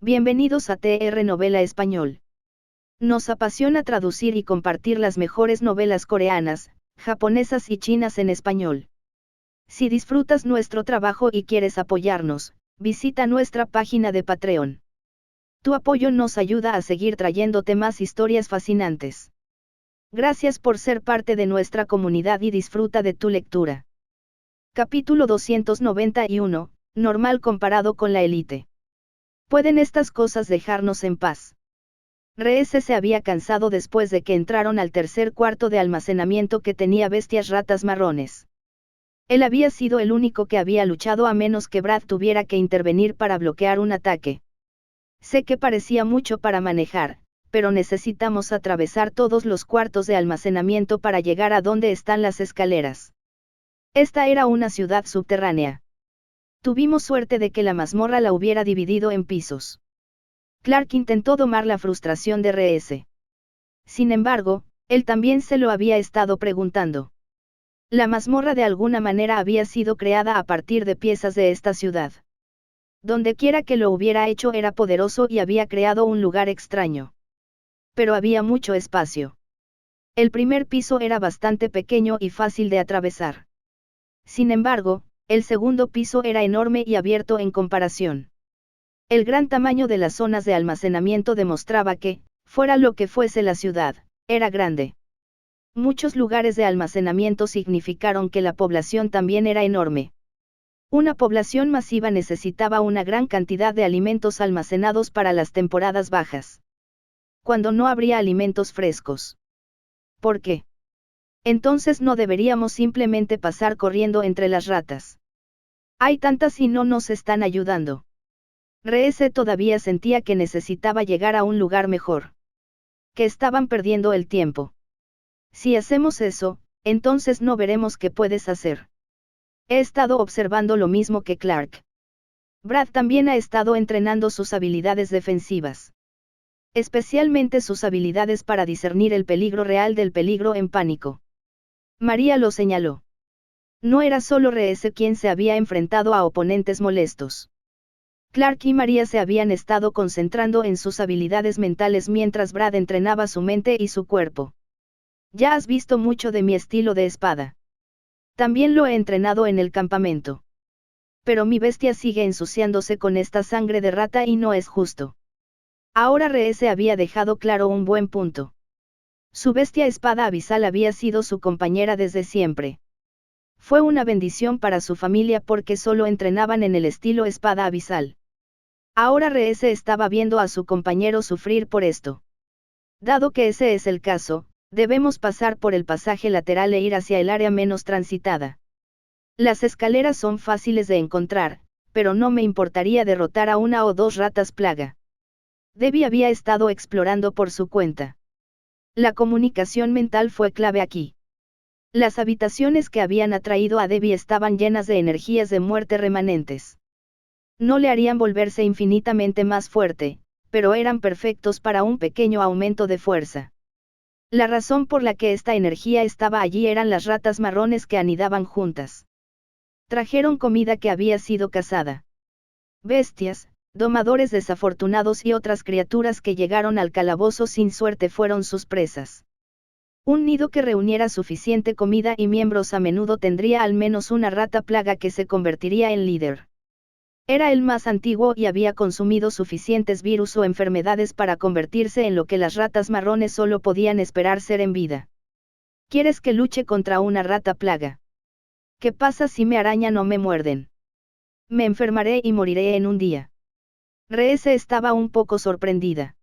Bienvenidos a TR Novela Español. Nos apasiona traducir y compartir las mejores novelas coreanas, japonesas y chinas en español. Si disfrutas nuestro trabajo y quieres apoyarnos, visita nuestra página de Patreon. Tu apoyo nos ayuda a seguir trayéndote más historias fascinantes. Gracias por ser parte de nuestra comunidad y disfruta de tu lectura. Capítulo 291, normal comparado con la élite. ¿Pueden estas cosas dejarnos en paz? Reese se había cansado después de que entraron al tercer cuarto de almacenamiento que tenía bestias ratas marrones. Él había sido el único que había luchado a menos que Brad tuviera que intervenir para bloquear un ataque. Sé que parecía mucho para manejar, pero necesitamos atravesar todos los cuartos de almacenamiento para llegar a donde están las escaleras. Esta era una ciudad subterránea. Tuvimos suerte de que la mazmorra la hubiera dividido en pisos. Clark intentó domar la frustración de Reese. Sin embargo, él también se lo había estado preguntando. La mazmorra de alguna manera había sido creada a partir de piezas de esta ciudad. Dondequiera que lo hubiera hecho era poderoso y había creado un lugar extraño. Pero había mucho espacio. El primer piso era bastante pequeño y fácil de atravesar. Sin embargo, el segundo piso era enorme y abierto en comparación. El gran tamaño de las zonas de almacenamiento demostraba que, fuera lo que fuese la ciudad, era grande. Muchos lugares de almacenamiento significaron que la población también era enorme. Una población masiva necesitaba una gran cantidad de alimentos almacenados para las temporadas bajas. Cuando no habría alimentos frescos. ¿Por qué? Entonces no deberíamos simplemente pasar corriendo entre las ratas. Hay tantas y no nos están ayudando. Reese todavía sentía que necesitaba llegar a un lugar mejor. Que estaban perdiendo el tiempo. Si hacemos eso, entonces no veremos qué puedes hacer. He estado observando lo mismo que Clark. Brad también ha estado entrenando sus habilidades defensivas. Especialmente sus habilidades para discernir el peligro real del peligro en pánico. María lo señaló. No era solo Reese quien se había enfrentado a oponentes molestos. Clark y María se habían estado concentrando en sus habilidades mentales mientras Brad entrenaba su mente y su cuerpo. Ya has visto mucho de mi estilo de espada. También lo he entrenado en el campamento. Pero mi bestia sigue ensuciándose con esta sangre de rata y no es justo. Ahora Reese había dejado claro un buen punto. Su bestia espada abisal había sido su compañera desde siempre. Fue una bendición para su familia porque solo entrenaban en el estilo espada abisal. Ahora Reese estaba viendo a su compañero sufrir por esto. Dado que ese es el caso, debemos pasar por el pasaje lateral e ir hacia el área menos transitada. Las escaleras son fáciles de encontrar, pero no me importaría derrotar a una o dos ratas plaga. Debbie había estado explorando por su cuenta. La comunicación mental fue clave aquí. Las habitaciones que habían atraído a Debbie estaban llenas de energías de muerte remanentes. No le harían volverse infinitamente más fuerte, pero eran perfectos para un pequeño aumento de fuerza. La razón por la que esta energía estaba allí eran las ratas marrones que anidaban juntas. Trajeron comida que había sido cazada. Bestias, domadores desafortunados y otras criaturas que llegaron al calabozo sin suerte fueron sus presas. Un nido que reuniera suficiente comida y miembros a menudo tendría al menos una rata plaga que se convertiría en líder. Era el más antiguo y había consumido suficientes virus o enfermedades para convertirse en lo que las ratas marrones solo podían esperar ser en vida. ¿Quieres que luche contra una rata plaga? ¿Qué pasa si me arañan o me muerden? Me enfermaré y moriré en un día. Reese estaba un poco sorprendida.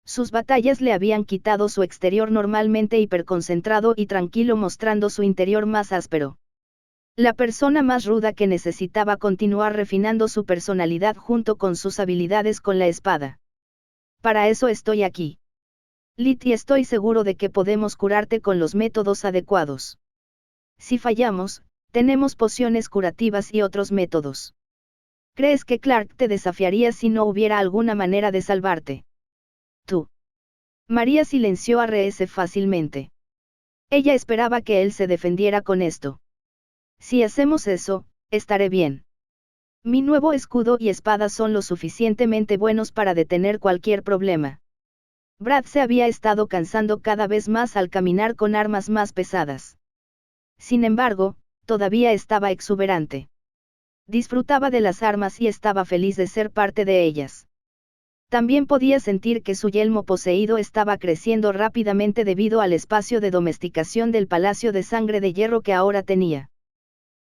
Sus batallas le habían quitado su exterior normalmente hiperconcentrado y tranquilo mostrando su interior más áspero. La persona más ruda que necesitaba continuar refinando su personalidad junto con sus habilidades con la espada. Para eso estoy aquí. Lit, y estoy seguro de que podemos curarte con los métodos adecuados. Si fallamos, tenemos pociones curativas y otros métodos. ¿Crees que Clark te desafiaría si no hubiera alguna manera de salvarte? Tú. María silenció a Reese fácilmente. Ella esperaba que él se defendiera con esto. Si hacemos eso, estaré bien. Mi nuevo escudo y espada son lo suficientemente buenos para detener cualquier problema. Brad se había estado cansando cada vez más al caminar con armas más pesadas. Sin embargo, todavía estaba exuberante. Disfrutaba de las armas y estaba feliz de ser parte de ellas. También podía sentir que su yelmo poseído estaba creciendo rápidamente debido al espacio de domesticación del palacio de sangre de hierro que ahora tenía.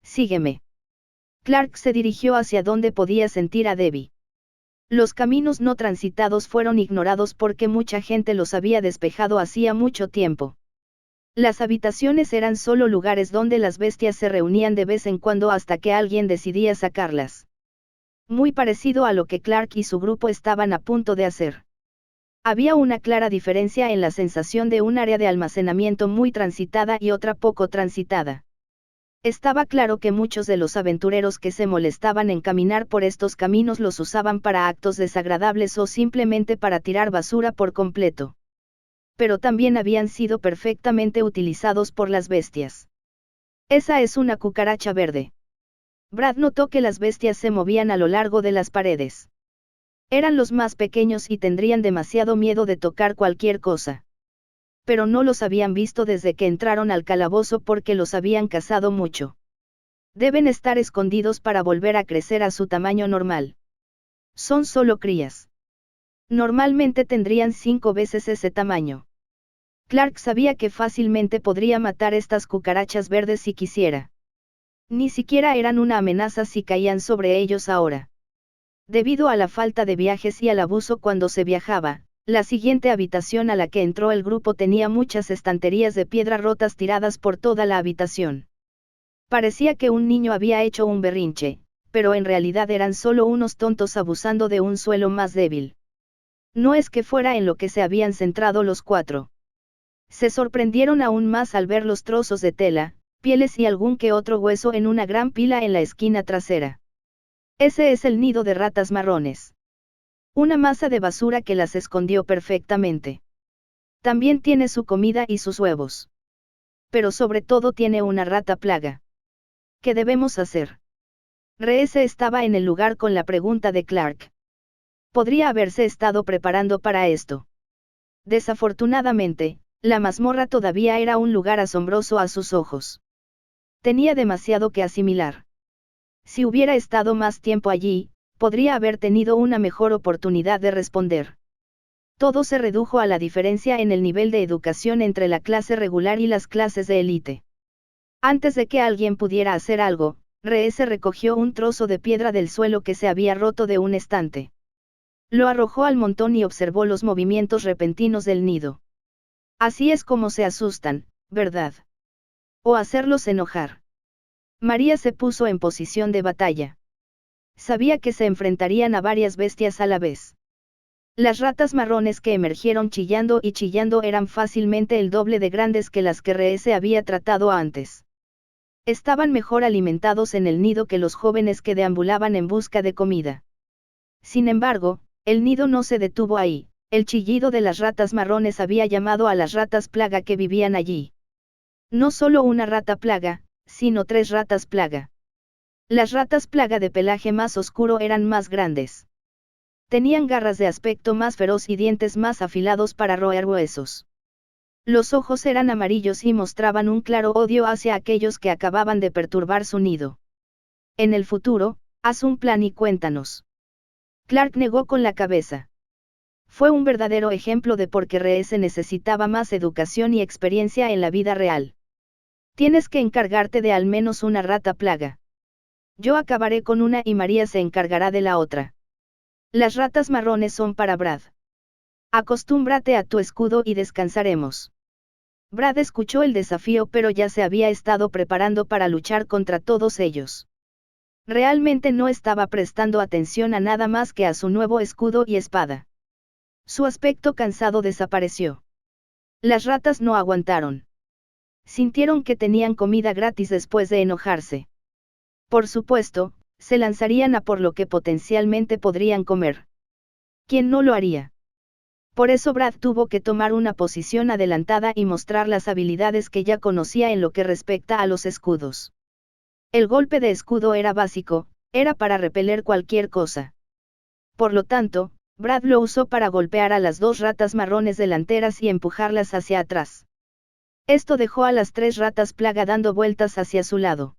Sígueme. Clark se dirigió hacia donde podía sentir a Debbie. Los caminos no transitados fueron ignorados porque mucha gente los había despejado hacía mucho tiempo. Las habitaciones eran solo lugares donde las bestias se reunían de vez en cuando hasta que alguien decidía sacarlas. Muy parecido a lo que Clark y su grupo estaban a punto de hacer. Había una clara diferencia en la sensación de un área de almacenamiento muy transitada y otra poco transitada. Estaba claro que muchos de los aventureros que se molestaban en caminar por estos caminos los usaban para actos desagradables o simplemente para tirar basura por completo. Pero también habían sido perfectamente utilizados por las bestias. Esa es una cucaracha verde. Brad notó que las bestias se movían a lo largo de las paredes. Eran los más pequeños y tendrían demasiado miedo de tocar cualquier cosa. Pero no los habían visto desde que entraron al calabozo porque los habían cazado mucho. Deben estar escondidos para volver a crecer a su tamaño normal. Son solo crías. Normalmente tendrían 5 veces ese tamaño. Clark sabía que fácilmente podría matar estas cucarachas verdes si quisiera. Ni siquiera eran una amenaza si caían sobre ellos ahora. Debido a la falta de viajes y al abuso cuando se viajaba, la siguiente habitación a la que entró el grupo tenía muchas estanterías de piedra rotas tiradas por toda la habitación. Parecía que un niño había hecho un berrinche, pero en realidad eran solo unos tontos abusando de un suelo más débil. No es que fuera en lo que se habían centrado los 4. Se sorprendieron aún más al ver los trozos de tela, pieles y algún que otro hueso en una gran pila en la esquina trasera. Ese es el nido de ratas marrones. Una masa de basura que las escondió perfectamente. También tiene su comida y sus huevos. Pero sobre todo tiene una rata plaga. ¿Qué debemos hacer? Reese estaba en el lugar con la pregunta de Clark. Podría haberse estado preparando para esto. Desafortunadamente, la mazmorra todavía era un lugar asombroso a sus ojos. Tenía demasiado que asimilar. Si hubiera estado más tiempo allí, podría haber tenido una mejor oportunidad de responder. Todo se redujo a la diferencia en el nivel de educación entre la clase regular y las clases de élite. Antes de que alguien pudiera hacer algo, Reese recogió un trozo de piedra del suelo que se había roto de un estante. Lo arrojó al montón y observó los movimientos repentinos del nido. Así es como se asustan, ¿verdad? O hacerlos enojar. María se puso en posición de batalla. Sabía que se enfrentarían a varias bestias a la vez. Las ratas marrones que emergieron chillando y chillando eran fácilmente el doble de grandes que las que Reese había tratado antes. Estaban mejor alimentados en el nido que los jóvenes que deambulaban en busca de comida. Sin embargo, el nido no se detuvo ahí, el chillido de las ratas marrones había llamado a las ratas plaga que vivían allí. No solo una rata plaga, sino 3 ratas plaga. Las ratas plaga de pelaje más oscuro eran más grandes. Tenían garras de aspecto más feroz y dientes más afilados para roer huesos. Los ojos eran amarillos y mostraban un claro odio hacia aquellos que acababan de perturbar su nido. En el futuro, haz un plan y cuéntanos. Clark negó con la cabeza. Fue un verdadero ejemplo de por qué Reese necesitaba más educación y experiencia en la vida real. Tienes que encargarte de al menos una rata plaga. Yo acabaré con una y María se encargará de la otra. Las ratas marrones son para Brad. Acostúmbrate a tu escudo y descansaremos. Brad escuchó el desafío pero ya se había estado preparando para luchar contra todos ellos. Realmente no estaba prestando atención a nada más que a su nuevo escudo y espada. Su aspecto cansado desapareció. Las ratas no aguantaron. Sintieron que tenían comida gratis después de enojarse. Por supuesto, se lanzarían a por lo que potencialmente podrían comer. ¿Quién no lo haría? Por eso Brad tuvo que tomar una posición adelantada y mostrar las habilidades que ya conocía en lo que respecta a los escudos. El golpe de escudo era básico, Era para repeler cualquier cosa. Por lo tanto, Brad lo usó para golpear a las 2 ratas marrones delanteras y empujarlas hacia atrás. Esto dejó a las 3 ratas plaga dando vueltas hacia su lado.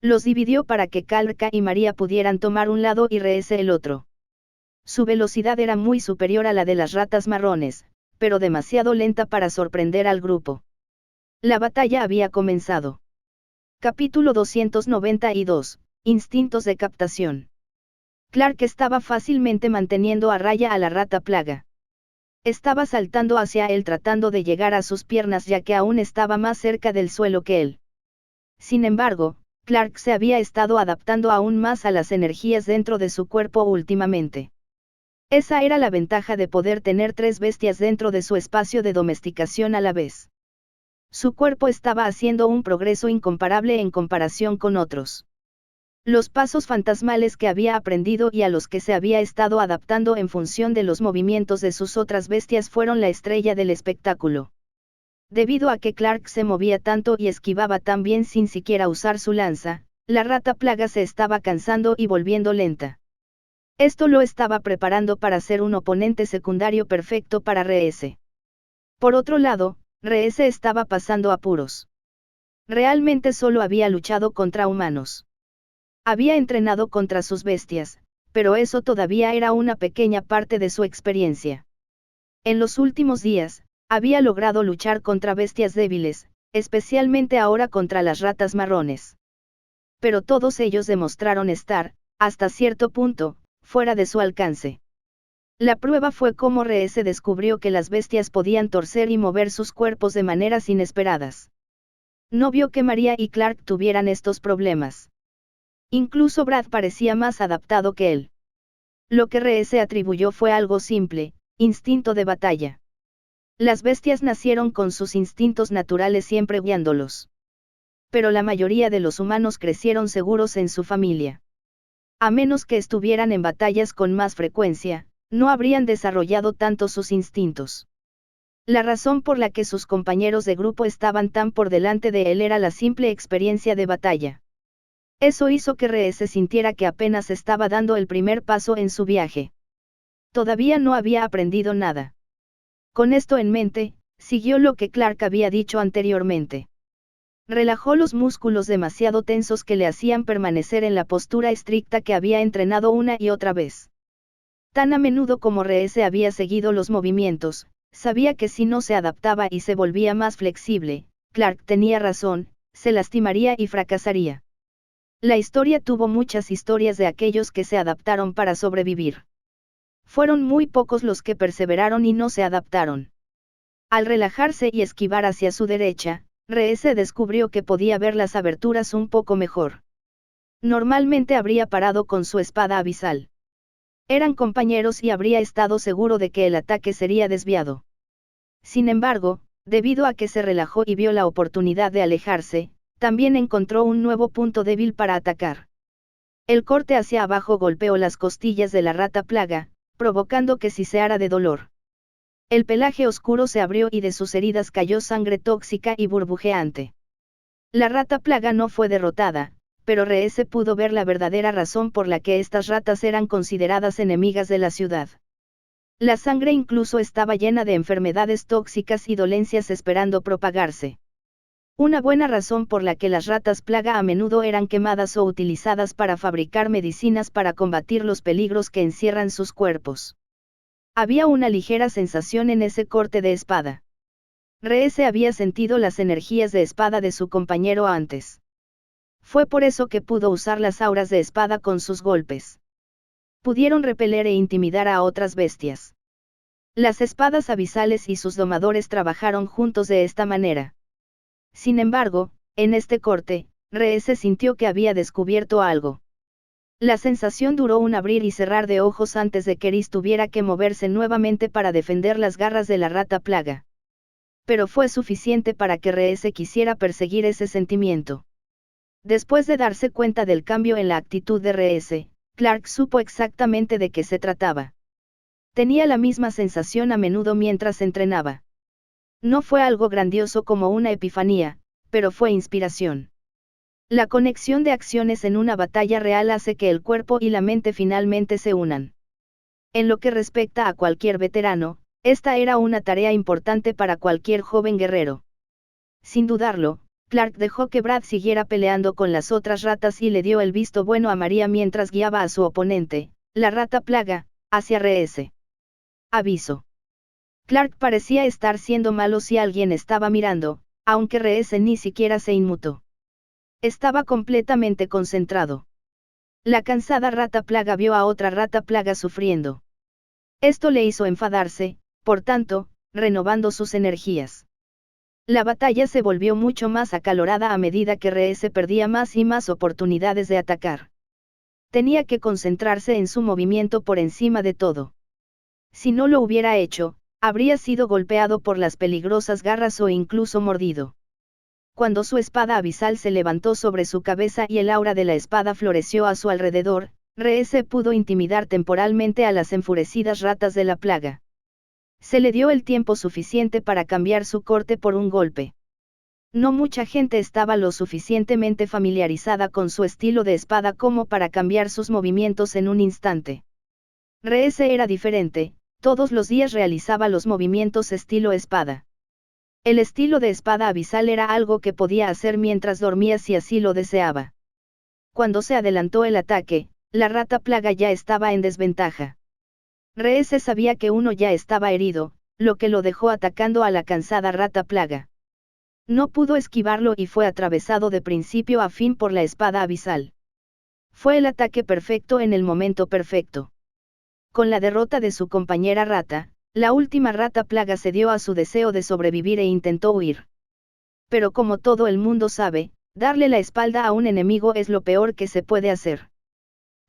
Los dividió para que Kalka y María pudieran tomar un lado y Reese el otro. Su velocidad era muy superior a la de las ratas marrones, pero demasiado lenta para sorprender al grupo. La batalla había comenzado. Capítulo 292. Instintos de captación. Clark estaba fácilmente manteniendo a raya a la rata plaga. Estaba saltando hacia él tratando de llegar a sus piernas ya que aún estaba más cerca del suelo que él. Sin embargo, Clark se había estado adaptando aún más a las energías dentro de su cuerpo últimamente. Esa era la ventaja de poder tener 3 bestias dentro de su espacio de domesticación a la vez. Su cuerpo estaba haciendo un progreso incomparable en comparación con otros. Los pasos fantasmales que había aprendido y a los que se había estado adaptando en función de los movimientos de sus otras bestias fueron la estrella del espectáculo. Debido a que Clark se movía tanto y esquivaba tan bien sin siquiera usar su lanza, la rata plaga se estaba cansando y volviendo lenta. Esto lo estaba preparando para ser un oponente secundario perfecto para Reese. Por otro lado, Reese estaba pasando apuros. Realmente solo había luchado contra humanos. Había entrenado contra sus bestias, pero eso todavía era una pequeña parte de su experiencia. En los últimos días, había logrado luchar contra bestias débiles, especialmente ahora contra las ratas marrones. Pero todos ellos demostraron estar, hasta cierto punto, fuera de su alcance. La prueba fue cómo Reese descubrió que las bestias podían torcer y mover sus cuerpos de maneras inesperadas. No vio que María y Clark tuvieran estos problemas. Incluso Brad parecía más adaptado que él. Lo que Reese atribuyó fue algo simple: instinto de batalla. Las bestias nacieron con sus instintos naturales siempre guiándolos. Pero la mayoría de los humanos crecieron seguros en su familia. A menos que estuvieran en batallas con más frecuencia, no habrían desarrollado tanto sus instintos. La razón por la que sus compañeros de grupo estaban tan por delante de él era la simple experiencia de batalla. Eso hizo que Reese sintiera que apenas estaba dando el primer paso en su viaje. Todavía no había aprendido nada. Con esto en mente, siguió lo que Clark había dicho anteriormente. Relajó los músculos demasiado tensos que le hacían permanecer en la postura estricta que había entrenado una y otra vez. Tan a menudo como Reese había seguido los movimientos, sabía que si no se adaptaba y se volvía más flexible, Clark tenía razón, se lastimaría y fracasaría. La historia tuvo muchas historias de aquellos que se adaptaron para sobrevivir. Fueron muy pocos los que perseveraron y no se adaptaron. Al relajarse y esquivar hacia su derecha, Reese descubrió que podía ver las aberturas un poco mejor. Normalmente habría parado con su espada abisal. Eran compañeros y habría estado seguro de que el ataque sería desviado. Sin embargo, debido a que se relajó y vio la oportunidad de alejarse, también encontró un nuevo punto débil para atacar. El corte hacia abajo golpeó las costillas de la rata plaga, provocando que siseara de dolor. El pelaje oscuro se abrió y de sus heridas cayó sangre tóxica y burbujeante. La rata plaga no fue derrotada, pero Reese pudo ver la verdadera razón por la que estas ratas eran consideradas enemigas de la ciudad. La sangre incluso estaba llena de enfermedades tóxicas y dolencias esperando propagarse. Una buena razón por la que las ratas plaga a menudo eran quemadas o utilizadas para fabricar medicinas para combatir los peligros que encierran sus cuerpos. Había una ligera sensación en ese corte de espada. Reese había sentido las energías de espada de su compañero antes. Fue por eso que pudo usar las auras de espada con sus golpes. Pudieron repeler e intimidar a otras bestias. Las espadas abisales y sus domadores trabajaron juntos de esta manera. Sin embargo, en este corte, Reese sintió que había descubierto algo. La sensación duró un abrir y cerrar de ojos antes de que Rhys tuviera que moverse nuevamente para defender las garras de la rata plaga. Pero fue suficiente para que Reese quisiera perseguir ese sentimiento. Después de darse cuenta del cambio en la actitud de Reese, Clark supo exactamente de qué se trataba. Tenía la misma sensación a menudo mientras entrenaba. No fue algo grandioso como una epifanía, pero fue inspiración. La conexión de acciones en una batalla real hace que el cuerpo y la mente finalmente se unan. En lo que respecta a cualquier veterano, esta era una tarea importante para cualquier joven guerrero. Sin dudarlo, Clark dejó que Brad siguiera peleando con las otras ratas y le dio el visto bueno a María mientras guiaba a su oponente, la rata plaga, hacia RS. Aviso. Clark parecía estar siendo malo si alguien estaba mirando, aunque RS ni siquiera se inmutó. Estaba completamente concentrado. La cansada rata plaga vio a otra rata plaga sufriendo. Esto le hizo enfadarse, por tanto, renovando sus energías. La batalla se volvió mucho más acalorada a medida que RS perdía más y más oportunidades de atacar. Tenía que concentrarse en su movimiento por encima de todo. Si no lo hubiera hecho, habría sido golpeado por las peligrosas garras o incluso mordido. Cuando su espada abisal se levantó sobre su cabeza y el aura de la espada floreció a su alrededor, RS pudo intimidar temporalmente a las enfurecidas ratas de la plaga. Se le dio el tiempo suficiente para cambiar su corte por un golpe. No mucha gente estaba lo suficientemente familiarizada con su estilo de espada como para cambiar sus movimientos en un instante. RS era diferente, todos los días realizaba los movimientos estilo espada. El estilo de espada abisal era algo que podía hacer mientras dormía si así lo deseaba. Cuando se adelantó el ataque, la rata plaga ya estaba en desventaja. RS sabía que uno ya estaba herido, lo que lo dejó atacando a la cansada rata plaga. No pudo esquivarlo y fue atravesado de principio a fin por la espada abisal. Fue el ataque perfecto en el momento perfecto. Con la derrota de su compañera rata, la última rata plaga cedió a su deseo de sobrevivir e intentó huir. Pero como todo el mundo sabe, darle la espalda a un enemigo es lo peor que se puede hacer.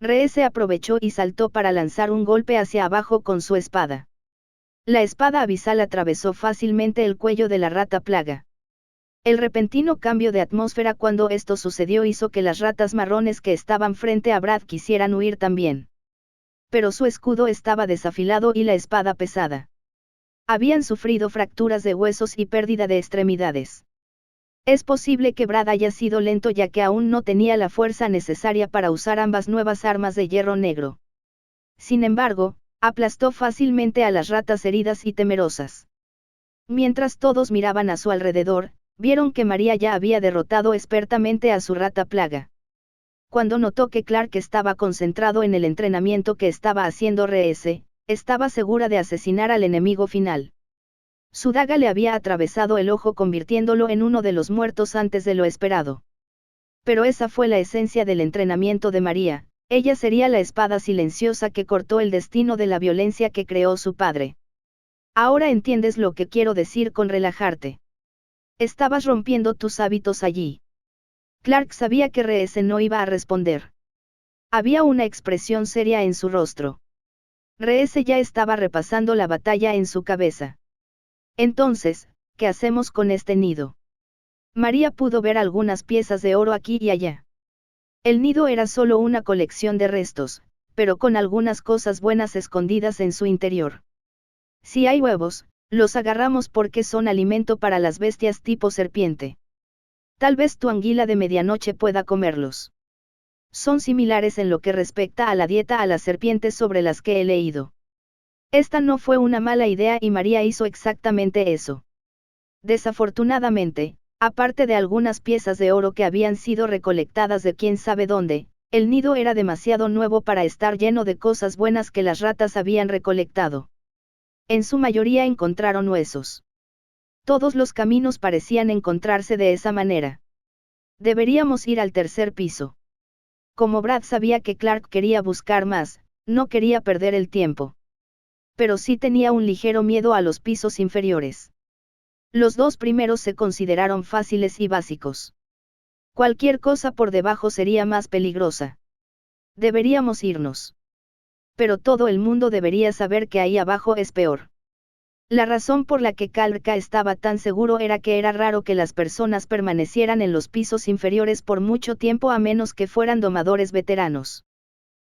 RS aprovechó y saltó para lanzar un golpe hacia abajo con su espada. La espada abisal atravesó fácilmente el cuello de la rata plaga. El repentino cambio de atmósfera cuando esto sucedió hizo que las ratas marrones que estaban frente a Brad quisieran huir también. Pero su escudo estaba desafilado y la espada pesada. Habían sufrido fracturas de huesos y pérdida de extremidades. Es posible que Brad haya sido lento ya que aún no tenía la fuerza necesaria para usar ambas nuevas armas de hierro negro. Sin embargo, aplastó fácilmente a las ratas heridas y temerosas. Mientras todos miraban a su alrededor, vieron que María ya había derrotado expertamente a su rata plaga. Cuando notó que Clark estaba concentrado en el entrenamiento que estaba haciendo RS, estaba segura de asesinar al enemigo final. Su daga le había atravesado el ojo convirtiéndolo en uno de los muertos antes de lo esperado. Pero esa fue la esencia del entrenamiento de María, ella sería la espada silenciosa que cortó el destino de la violencia que creó su padre. Ahora entiendes lo que quiero decir con relajarte. Estabas rompiendo tus hábitos allí. Clark sabía que RS no iba a responder. Había una expresión seria en su rostro. RS ya estaba repasando la batalla en su cabeza. Entonces, ¿qué hacemos con este nido? María pudo ver algunas piezas de oro aquí y allá. El nido era solo una colección de restos, pero con algunas cosas buenas escondidas en su interior. Si hay huevos, los agarramos porque son alimento para las bestias tipo serpiente. Tal vez tu anguila de medianoche pueda comerlos. Son similares en lo que respecta a la dieta a las serpientes sobre las que he leído. Esta no fue una mala idea y María hizo exactamente eso. Desafortunadamente, aparte de algunas piezas de oro que habían sido recolectadas de quién sabe dónde, el nido era demasiado nuevo para estar lleno de cosas buenas que las ratas habían recolectado. En su mayoría encontraron huesos. Todos los caminos parecían encontrarse de esa manera. Deberíamos ir al tercer piso. Como Brad sabía que Clark quería buscar más, no quería perder el tiempo. Pero sí tenía un ligero miedo a los pisos inferiores. Los dos primeros se consideraron fáciles y básicos. Cualquier cosa por debajo sería más peligrosa. Deberíamos irnos. Pero todo el mundo debería saber que ahí abajo es peor. La razón por la que Clark estaba tan seguro era que era raro que las personas permanecieran en los pisos inferiores por mucho tiempo a menos que fueran domadores veteranos.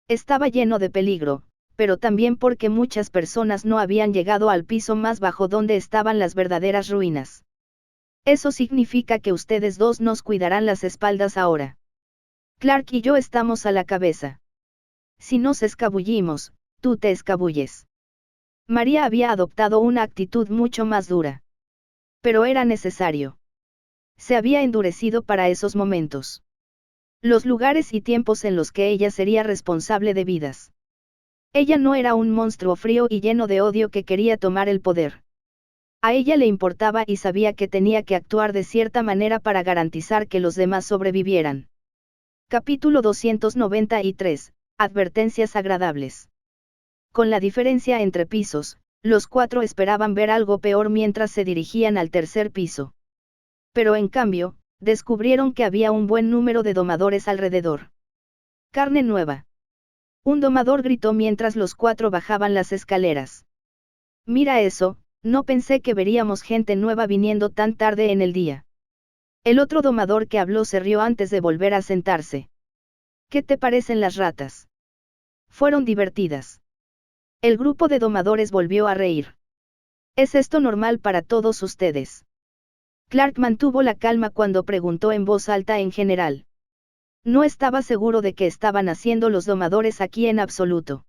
Estaba lleno de peligro, pero también porque muchas personas no habían llegado al piso más bajo donde estaban las verdaderas ruinas. Eso significa que ustedes dos nos cuidarán las espaldas ahora. Clark y yo estamos a la cabeza. Si nos escabullimos, tú te escabulles. María había adoptado una actitud mucho más dura. Pero era necesario. Se había endurecido para esos momentos. Los lugares y tiempos en los que ella sería responsable de vidas. Ella no era un monstruo frío y lleno de odio que quería tomar el poder. A ella le importaba y sabía que tenía que actuar de cierta manera para garantizar que los demás sobrevivieran. Capítulo 293. Advertencias agradables. Con la diferencia entre pisos, los cuatro esperaban ver algo peor mientras se dirigían al tercer piso. Pero en cambio, descubrieron que había un buen número de domadores alrededor. Carne nueva. Un domador gritó mientras los cuatro bajaban las escaleras. Mira eso, no pensé que veríamos gente nueva viniendo tan tarde en el día. El otro domador que habló se rió antes de volver a sentarse. ¿Qué te parecen las ratas? Fueron divertidas. El grupo de domadores volvió a reír. ¿Es esto normal para todos ustedes? Clark mantuvo la calma cuando preguntó en voz alta en general. No estaba seguro de qué estaban haciendo los domadores aquí en absoluto.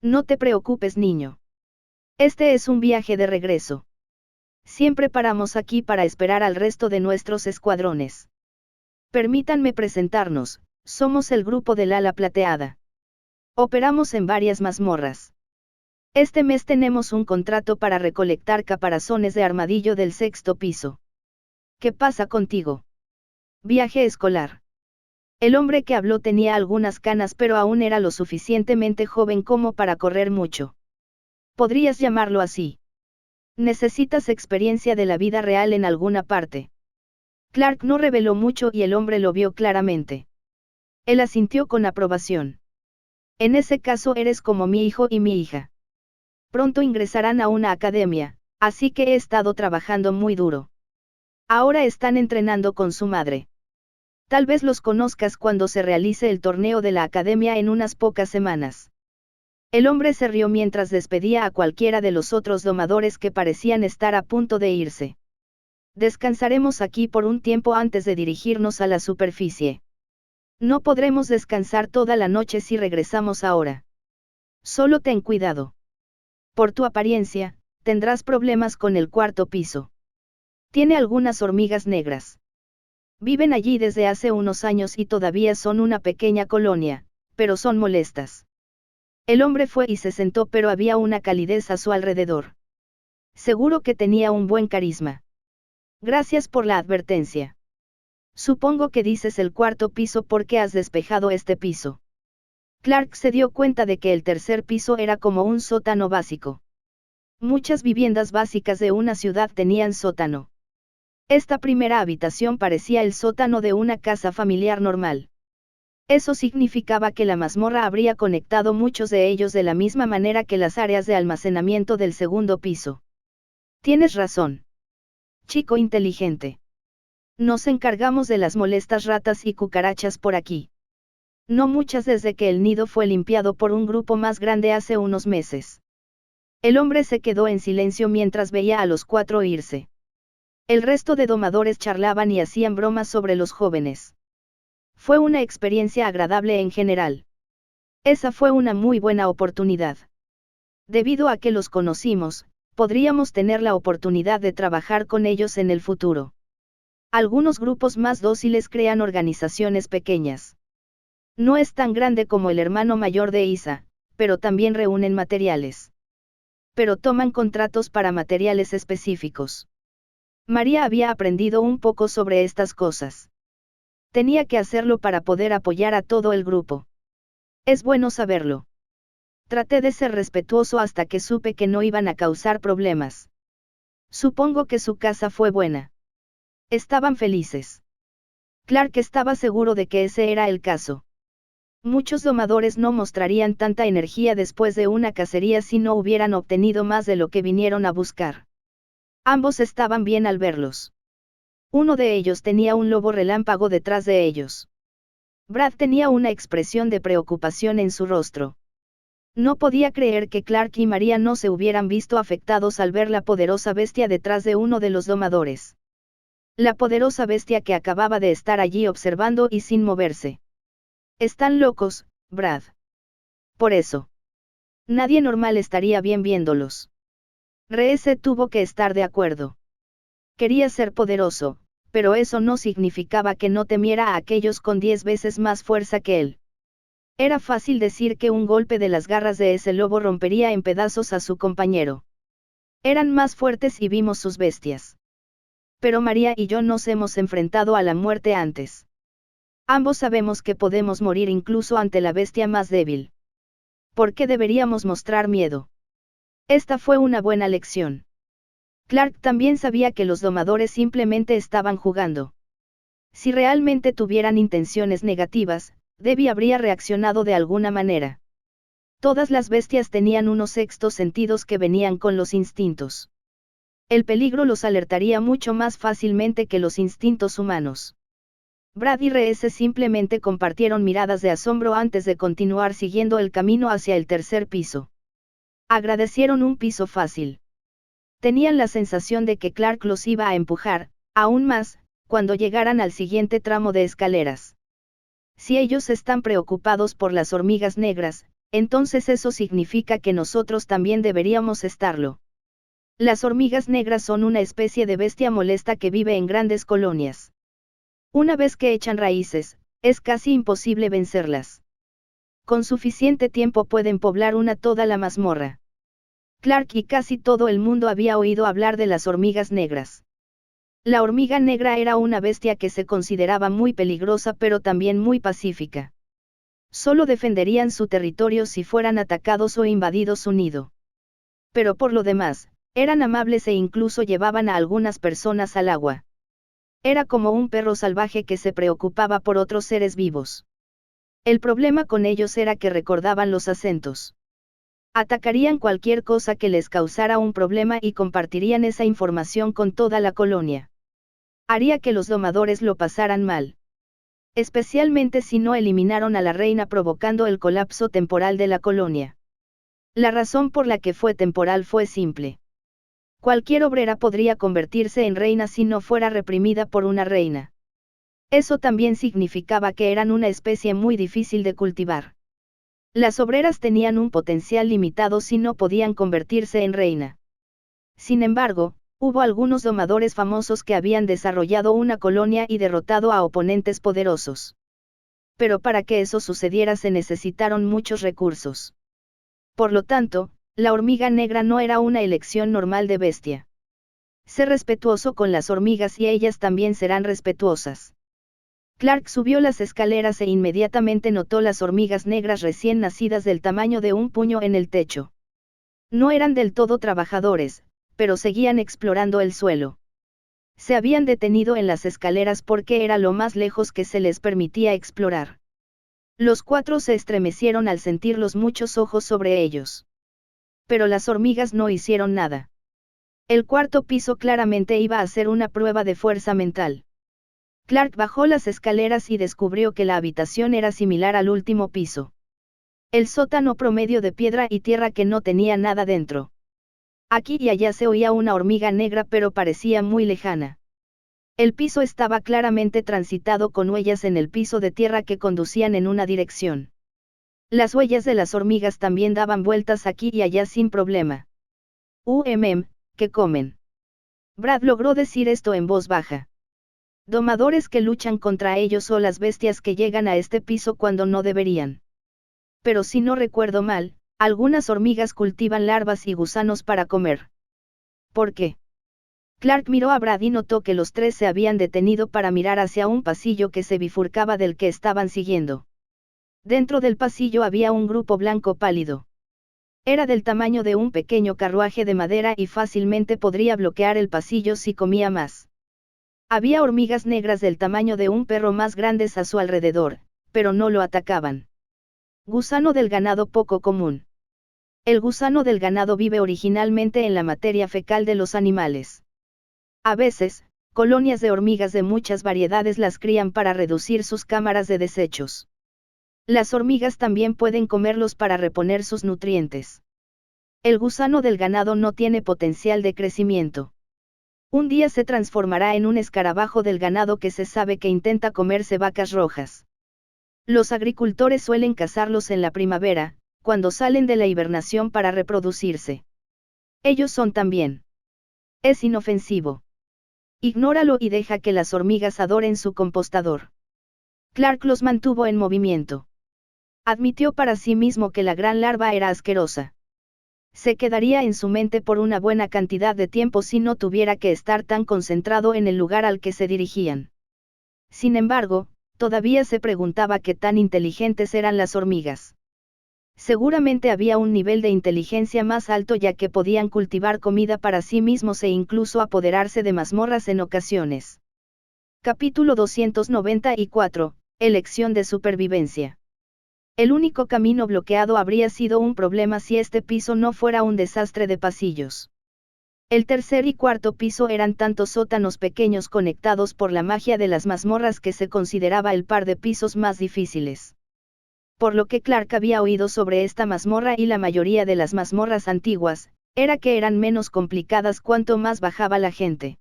No te preocupes, niño. Este es un viaje de regreso. Siempre paramos aquí para esperar al resto de nuestros escuadrones. Permítanme presentarnos, somos el grupo del ala plateada. Operamos en varias mazmorras. Este mes tenemos un contrato para recolectar caparazones de armadillo del sexto piso. ¿Qué pasa contigo? Viaje escolar. El hombre que habló tenía algunas canas pero aún era lo suficientemente joven como para correr mucho. Podrías llamarlo así. Necesitas experiencia de la vida real en alguna parte. Clark no reveló mucho y el hombre lo vio claramente. Él asintió con aprobación. En ese caso eres como mi hijo y mi hija. Pronto ingresarán a una academia, así que he estado trabajando muy duro. Ahora están entrenando con su madre. Tal vez los conozcas cuando se realice el torneo de la academia en unas pocas semanas. El hombre se rió mientras despedía a cualquiera de los otros domadores que parecían estar a punto de irse. Descansaremos aquí por un tiempo antes de dirigirnos a la superficie. No podremos descansar toda la noche si regresamos ahora. Solo ten cuidado. Por tu apariencia, tendrás problemas con el cuarto piso. Tiene algunas hormigas negras. Viven allí desde hace unos años y todavía son una pequeña colonia, pero son molestas. El hombre fue y se sentó, pero había una calidez a su alrededor. Seguro que tenía un buen carisma. Gracias por la advertencia. Supongo que dices el cuarto piso porque has despejado este piso. Clark se dio cuenta de que el tercer piso era como un sótano básico. Muchas viviendas básicas de una ciudad tenían sótano. Esta primera habitación parecía el sótano de una casa familiar normal. Eso significaba que la mazmorra habría conectado muchos de ellos de la misma manera que las áreas de almacenamiento del segundo piso. Tienes razón. Chico inteligente. Nos encargamos de las molestas ratas y cucarachas por aquí. No muchas desde que el nido fue limpiado por un grupo más grande hace unos meses. El hombre se quedó en silencio mientras veía a los cuatro irse. El resto de domadores charlaban y hacían bromas sobre los jóvenes. Fue una experiencia agradable en general. Esa fue una muy buena oportunidad. Debido a que los conocimos, podríamos tener la oportunidad de trabajar con ellos en el futuro. Algunos grupos más dóciles crean organizaciones pequeñas. No es tan grande como el hermano mayor de Isa, pero también reúnen materiales. Pero toman contratos para materiales específicos. María había aprendido un poco sobre estas cosas. Tenía que hacerlo para poder apoyar a todo el grupo. Es bueno saberlo. Traté de ser respetuoso hasta que supe que no iban a causar problemas. Supongo que su casa fue buena. Estaban felices. Clark estaba seguro de que ese era el caso. Muchos domadores no mostrarían tanta energía después de una cacería si no hubieran obtenido más de lo que vinieron a buscar. Ambos estaban bien al verlos. Uno de ellos tenía un lobo relámpago detrás de ellos. Brad tenía una expresión de preocupación en su rostro. No podía creer que Clark y María no se hubieran visto afectados al ver la poderosa bestia detrás de uno de los domadores. La poderosa bestia que acababa de estar allí observando y sin moverse. Están locos, Brad. Por eso. Nadie normal estaría bien viéndolos. Reese tuvo que estar de acuerdo. Quería ser poderoso, pero eso no significaba que no temiera a aquellos con 10 veces más fuerza que él. Era fácil decir que un golpe de las garras de ese lobo rompería en pedazos a su compañero. Eran más fuertes y vimos sus bestias. Pero María y yo nos hemos enfrentado a la muerte antes. Ambos sabemos que podemos morir incluso ante la bestia más débil. ¿Por qué deberíamos mostrar miedo? Esta fue una buena lección. Clark también sabía que los domadores simplemente estaban jugando. Si realmente tuvieran intenciones negativas, Debbie habría reaccionado de alguna manera. Todas las bestias tenían unos sextos sentidos que venían con los instintos. El peligro los alertaría mucho más fácilmente que los instintos humanos. Brad y Reese simplemente compartieron miradas de asombro antes de continuar siguiendo el camino hacia el tercer piso. Agradecieron un piso fácil. Tenían la sensación de que Clark los iba a empujar, aún más, cuando llegaran al siguiente tramo de escaleras. Si ellos están preocupados por las hormigas negras, entonces eso significa que nosotros también deberíamos estarlo. Las hormigas negras son una especie de bestia molesta que vive en grandes colonias. Una vez que echan raíces, es casi imposible vencerlas. Con suficiente tiempo pueden poblar toda la mazmorra. Clark y casi todo el mundo había oído hablar de las hormigas negras. La hormiga negra era una bestia que se consideraba muy peligrosa pero también muy pacífica. Solo defenderían su territorio si fueran atacados o invadidos su nido. Pero por lo demás, eran amables e incluso llevaban a algunas personas al agua. Era como un perro salvaje que se preocupaba por otros seres vivos. El problema con ellos era que recordaban los acentos. Atacarían cualquier cosa que les causara un problema y compartirían esa información con toda la colonia. Haría que los domadores lo pasaran mal. Especialmente si no eliminaron a la reina provocando el colapso temporal de la colonia. La razón por la que fue temporal fue simple. Cualquier obrera podría convertirse en reina si no fuera reprimida por una reina. Eso también significaba que eran una especie muy difícil de cultivar. Las obreras tenían un potencial limitado si no podían convertirse en reina. Sin embargo, hubo algunos domadores famosos que habían desarrollado una colonia y derrotado a oponentes poderosos. Pero para que eso sucediera se necesitaron muchos recursos. Por lo tanto, la hormiga negra no era una elección normal de bestia. Sé respetuoso con las hormigas y ellas también serán respetuosas. Clark subió las escaleras e inmediatamente notó las hormigas negras recién nacidas del tamaño de un puño en el techo. No eran del todo trabajadores, pero seguían explorando el suelo. Se habían detenido en las escaleras porque era lo más lejos que se les permitía explorar. Los cuatro se estremecieron al sentir los muchos ojos sobre ellos. Pero las hormigas no hicieron nada. El cuarto piso claramente iba a ser una prueba de fuerza mental. Clark bajó las escaleras y descubrió que la habitación era similar al último piso. El sótano promedio de piedra y tierra que no tenía nada dentro. Aquí y allá se oía una hormiga negra pero parecía muy lejana. El piso estaba claramente transitado con huellas en el piso de tierra que conducían en una dirección. Las huellas de las hormigas también daban vueltas aquí y allá sin problema. ¿Qué comen? Brad logró decir esto en voz baja. Domadores que luchan contra ellos o las bestias que llegan a este piso cuando no deberían. Pero si no recuerdo mal, algunas hormigas cultivan larvas y gusanos para comer. ¿Por qué? Clark miró a Brad y notó que los tres se habían detenido para mirar hacia un pasillo que se bifurcaba del que estaban siguiendo. Dentro del pasillo había un grupo blanco pálido. Era del tamaño de un pequeño carruaje de madera y fácilmente podría bloquear el pasillo si comía más. Había hormigas negras del tamaño de un perro más grandes a su alrededor, pero no lo atacaban. Gusano del ganado poco común. El gusano del ganado vive originalmente en la materia fecal de los animales. A veces, colonias de hormigas de muchas variedades las crían para reducir sus cámaras de desechos. Las hormigas también pueden comerlos para reponer sus nutrientes. El gusano del ganado no tiene potencial de crecimiento. Un día se transformará en un escarabajo del ganado que se sabe que intenta comerse vacas rojas. Los agricultores suelen cazarlos en la primavera, cuando salen de la hibernación para reproducirse. Ellos son también. Es inofensivo. Ignóralo y deja que las hormigas adoren su compostador. Clark los mantuvo en movimiento. Admitió para sí mismo que la gran larva era asquerosa. Se quedaría en su mente por una buena cantidad de tiempo si no tuviera que estar tan concentrado en el lugar al que se dirigían. Sin embargo, todavía se preguntaba qué tan inteligentes eran las hormigas. Seguramente había un nivel de inteligencia más alto ya que podían cultivar comida para sí mismos e incluso apoderarse de mazmorras en ocasiones. Capítulo 294, Elección de supervivencia. El único camino bloqueado habría sido un problema si este piso no fuera un desastre de pasillos. El tercer y cuarto piso eran tantos sótanos pequeños conectados por la magia de las mazmorras que se consideraba el par de pisos más difíciles. Por lo que Clark había oído sobre esta mazmorra y la mayoría de las mazmorras antiguas, era que eran menos complicadas cuanto más bajaba la gente.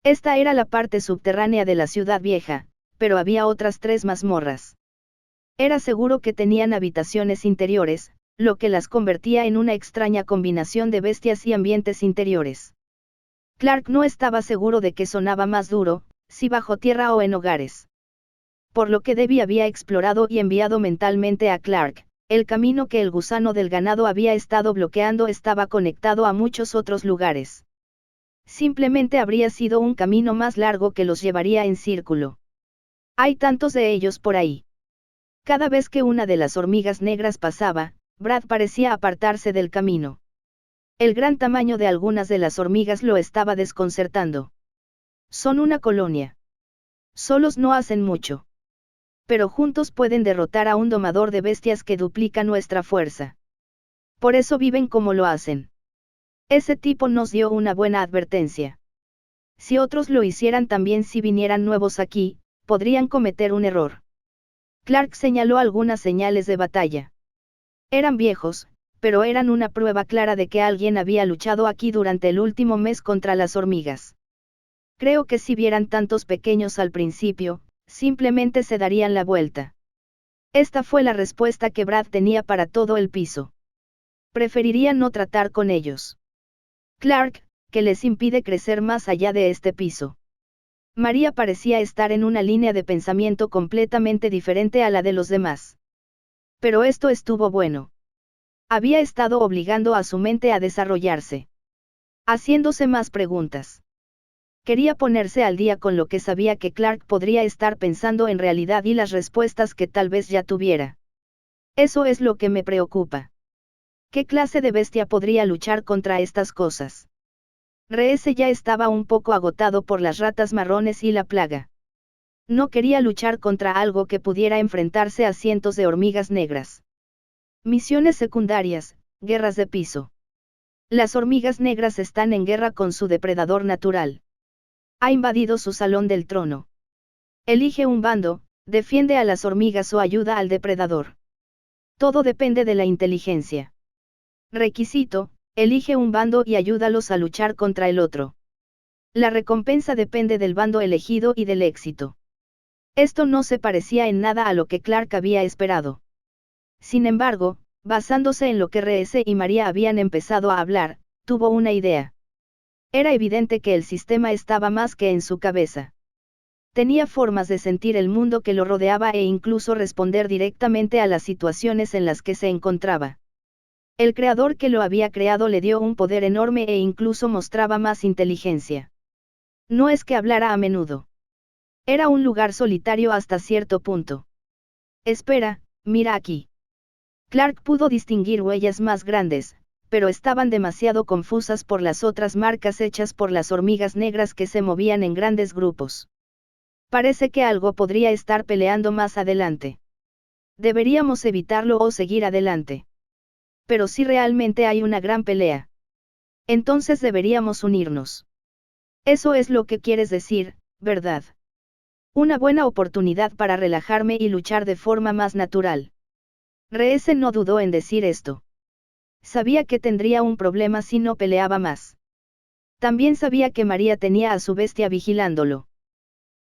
Esta era la parte subterránea de la ciudad vieja, pero había otras 3 mazmorras. Era seguro que tenían habitaciones interiores, lo que las convertía en una extraña combinación de bestias y ambientes interiores. Clark no estaba seguro de qué sonaba más duro, si bajo tierra o en hogares. Por lo que Debbie había explorado y enviado mentalmente a Clark, el camino que el gusano del ganado había estado bloqueando estaba conectado a muchos otros lugares. Simplemente habría sido un camino más largo que los llevaría en círculo. Hay tantos de ellos por ahí. Cada vez que una de las hormigas negras pasaba, Brad parecía apartarse del camino. El gran tamaño de algunas de las hormigas lo estaba desconcertando. Son una colonia. Solos no hacen mucho. Pero juntos pueden derrotar a un domador de bestias que duplica nuestra fuerza. Por eso viven como lo hacen. Ese tipo nos dio una buena advertencia. Si otros lo hicieran también si vinieran nuevos aquí, podrían cometer un error. Clark señaló algunas señales de batalla. Eran viejos, pero eran una prueba clara de que alguien había luchado aquí durante el último mes contra las hormigas. Creo que si vieran tantos pequeños al principio, simplemente se darían la vuelta. Esta fue la respuesta que Brad tenía para todo el piso. Preferiría no tratar con ellos. Clark, ¿qué les impide crecer más allá de este piso? María parecía estar en una línea de pensamiento completamente diferente a la de los demás. Pero esto estuvo bueno. Había estado obligando a su mente a desarrollarse. Haciéndose más preguntas. Quería ponerse al día con lo que sabía que Clark podría estar pensando en realidad y las respuestas que tal vez ya tuviera. Eso es lo que me preocupa. ¿Qué clase de bestia podría luchar contra estas cosas? Reese ya estaba un poco agotado por las ratas marrones y la plaga. No quería luchar contra algo que pudiera enfrentarse a cientos de hormigas negras. Misiones secundarias, guerras de piso. Las hormigas negras están en guerra con su depredador natural. Ha invadido su salón del trono. Elige un bando, defiende a las hormigas o ayuda al depredador. Todo depende de la inteligencia. Requisito, elige un bando y ayúdalos a luchar contra el otro. La recompensa depende del bando elegido y del éxito. Esto no se parecía en nada a lo que Clark había esperado. Sin embargo, basándose en lo que Reese y María habían empezado a hablar, tuvo una idea. Era evidente que el sistema estaba más que en su cabeza. Tenía formas de sentir el mundo que lo rodeaba e incluso responder directamente a las situaciones en las que se encontraba. El creador que lo había creado le dio un poder enorme e incluso mostraba más inteligencia. No es que hablara a menudo. Era un lugar solitario hasta cierto punto. Espera, mira aquí. Clark pudo distinguir huellas más grandes, pero estaban demasiado confusas por las otras marcas hechas por las hormigas negras que se movían en grandes grupos. Parece que algo podría estar peleando más adelante. Deberíamos evitarlo o seguir adelante. Pero si realmente hay una gran pelea, entonces deberíamos unirnos. Eso es lo que quieres decir, ¿verdad? Una buena oportunidad para relajarme y luchar de forma más natural. Reese no dudó en decir esto. Sabía que tendría un problema si no peleaba más. También sabía que María tenía a su bestia vigilándolo.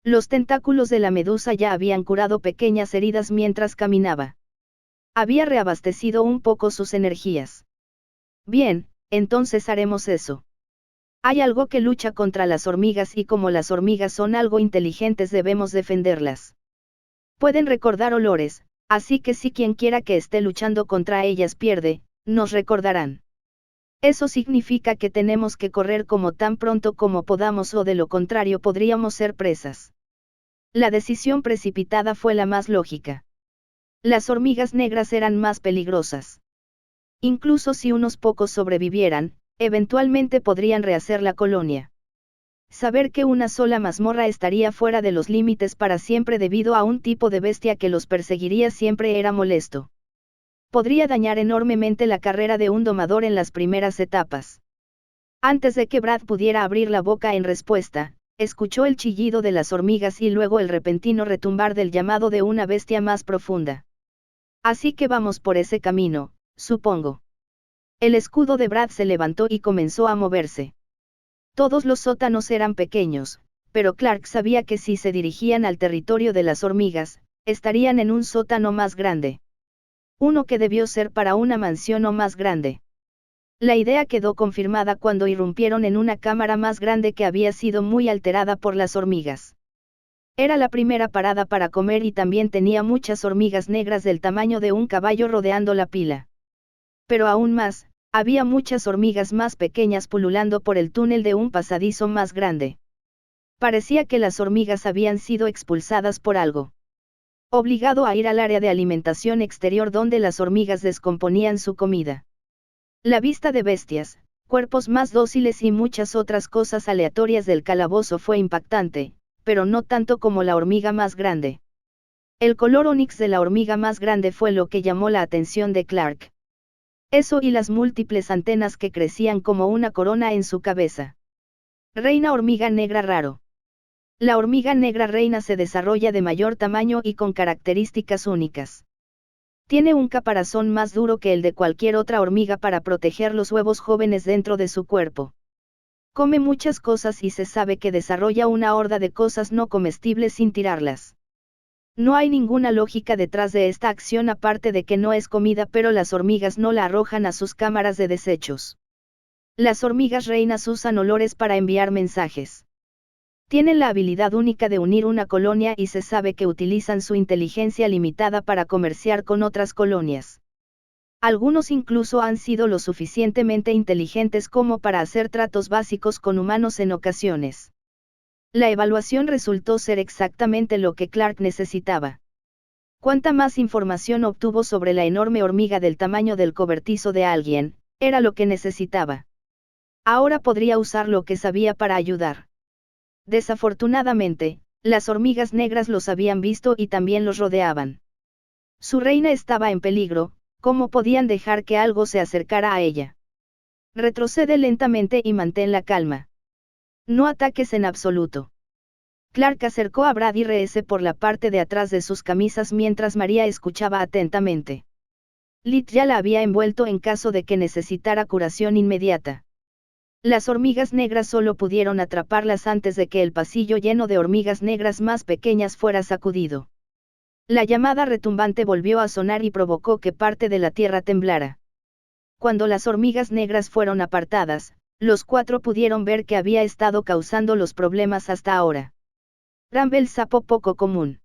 Los tentáculos de la medusa ya habían curado pequeñas heridas mientras caminaba. Había reabastecido un poco sus energías. Bien, entonces haremos eso. Hay algo que lucha contra las hormigas y como las hormigas son algo inteligentes debemos defenderlas. Pueden recordar olores, así que si quien quiera que esté luchando contra ellas pierde, nos recordarán. Eso significa que tenemos que correr como tan pronto como podamos o de lo contrario podríamos ser presas. La decisión precipitada fue la más lógica. Las hormigas negras eran más peligrosas. Incluso si unos pocos sobrevivieran, eventualmente podrían rehacer la colonia. Saber que una sola mazmorra estaría fuera de los límites para siempre debido a un tipo de bestia que los perseguiría siempre era molesto. Podría dañar enormemente la carrera de un domador en las primeras etapas. Antes de que Brad pudiera abrir la boca en respuesta, escuchó el chillido de las hormigas y luego el repentino retumbar del llamado de una bestia más profunda. Así que vamos por ese camino, supongo. El escudo de Brad se levantó y comenzó a moverse. Todos los sótanos eran pequeños, pero Clark sabía que si se dirigían al territorio de las hormigas, estarían en un sótano más grande. Uno que debió ser para una mansión o más grande. La idea quedó confirmada cuando irrumpieron en una cámara más grande que había sido muy alterada por las hormigas. Era la primera parada para comer y también tenía muchas hormigas negras del tamaño de un caballo rodeando la pila. Pero aún más, había muchas hormigas más pequeñas pululando por el túnel de un pasadizo más grande. Parecía que las hormigas habían sido expulsadas por algo. Obligado a ir al área de alimentación exterior donde las hormigas descomponían su comida. La vista de bestias, cuerpos más dóciles y muchas otras cosas aleatorias del calabozo fue impactante, pero no tanto como la hormiga más grande. El color onix de la hormiga más grande fue lo que llamó la atención de Clark. Eso y las múltiples antenas que crecían como una corona en su cabeza. Reina hormiga negra raro. La hormiga negra reina se desarrolla de mayor tamaño y con características únicas. Tiene un caparazón más duro que el de cualquier otra hormiga para proteger los huevos jóvenes dentro de su cuerpo. Come muchas cosas y se sabe que desarrolla una horda de cosas no comestibles sin tirarlas. No hay ninguna lógica detrás de esta acción aparte de que no es comida, pero las hormigas no la arrojan a sus cámaras de desechos. Las hormigas reinas usan olores para enviar mensajes. Tienen la habilidad única de unir una colonia y se sabe que utilizan su inteligencia limitada para comerciar con otras colonias. Algunos incluso han sido lo suficientemente inteligentes como para hacer tratos básicos con humanos en ocasiones. La evaluación resultó ser exactamente lo que Clark necesitaba. Cuanta más información obtuvo sobre la enorme hormiga del tamaño del cobertizo de alguien, era lo que necesitaba. Ahora podría usar lo que sabía para ayudar. Desafortunadamente, las hormigas negras los habían visto y también los rodeaban. Su reina estaba en peligro, ¿cómo podían dejar que algo se acercara a ella? Retrocede lentamente y mantén la calma. No ataques en absoluto. Clark acercó a Brad y RS por la parte de atrás de sus camisas mientras María escuchaba atentamente. Lit ya la había envuelto en caso de que necesitara curación inmediata. Las hormigas negras solo pudieron atraparlas antes de que el pasillo lleno de hormigas negras más pequeñas fuera sacudido. La llamada retumbante volvió a sonar y provocó que parte de la tierra temblara. Cuando las hormigas negras fueron apartadas, los cuatro pudieron ver que había estado causando los problemas hasta ahora. Bramble sapo poco común.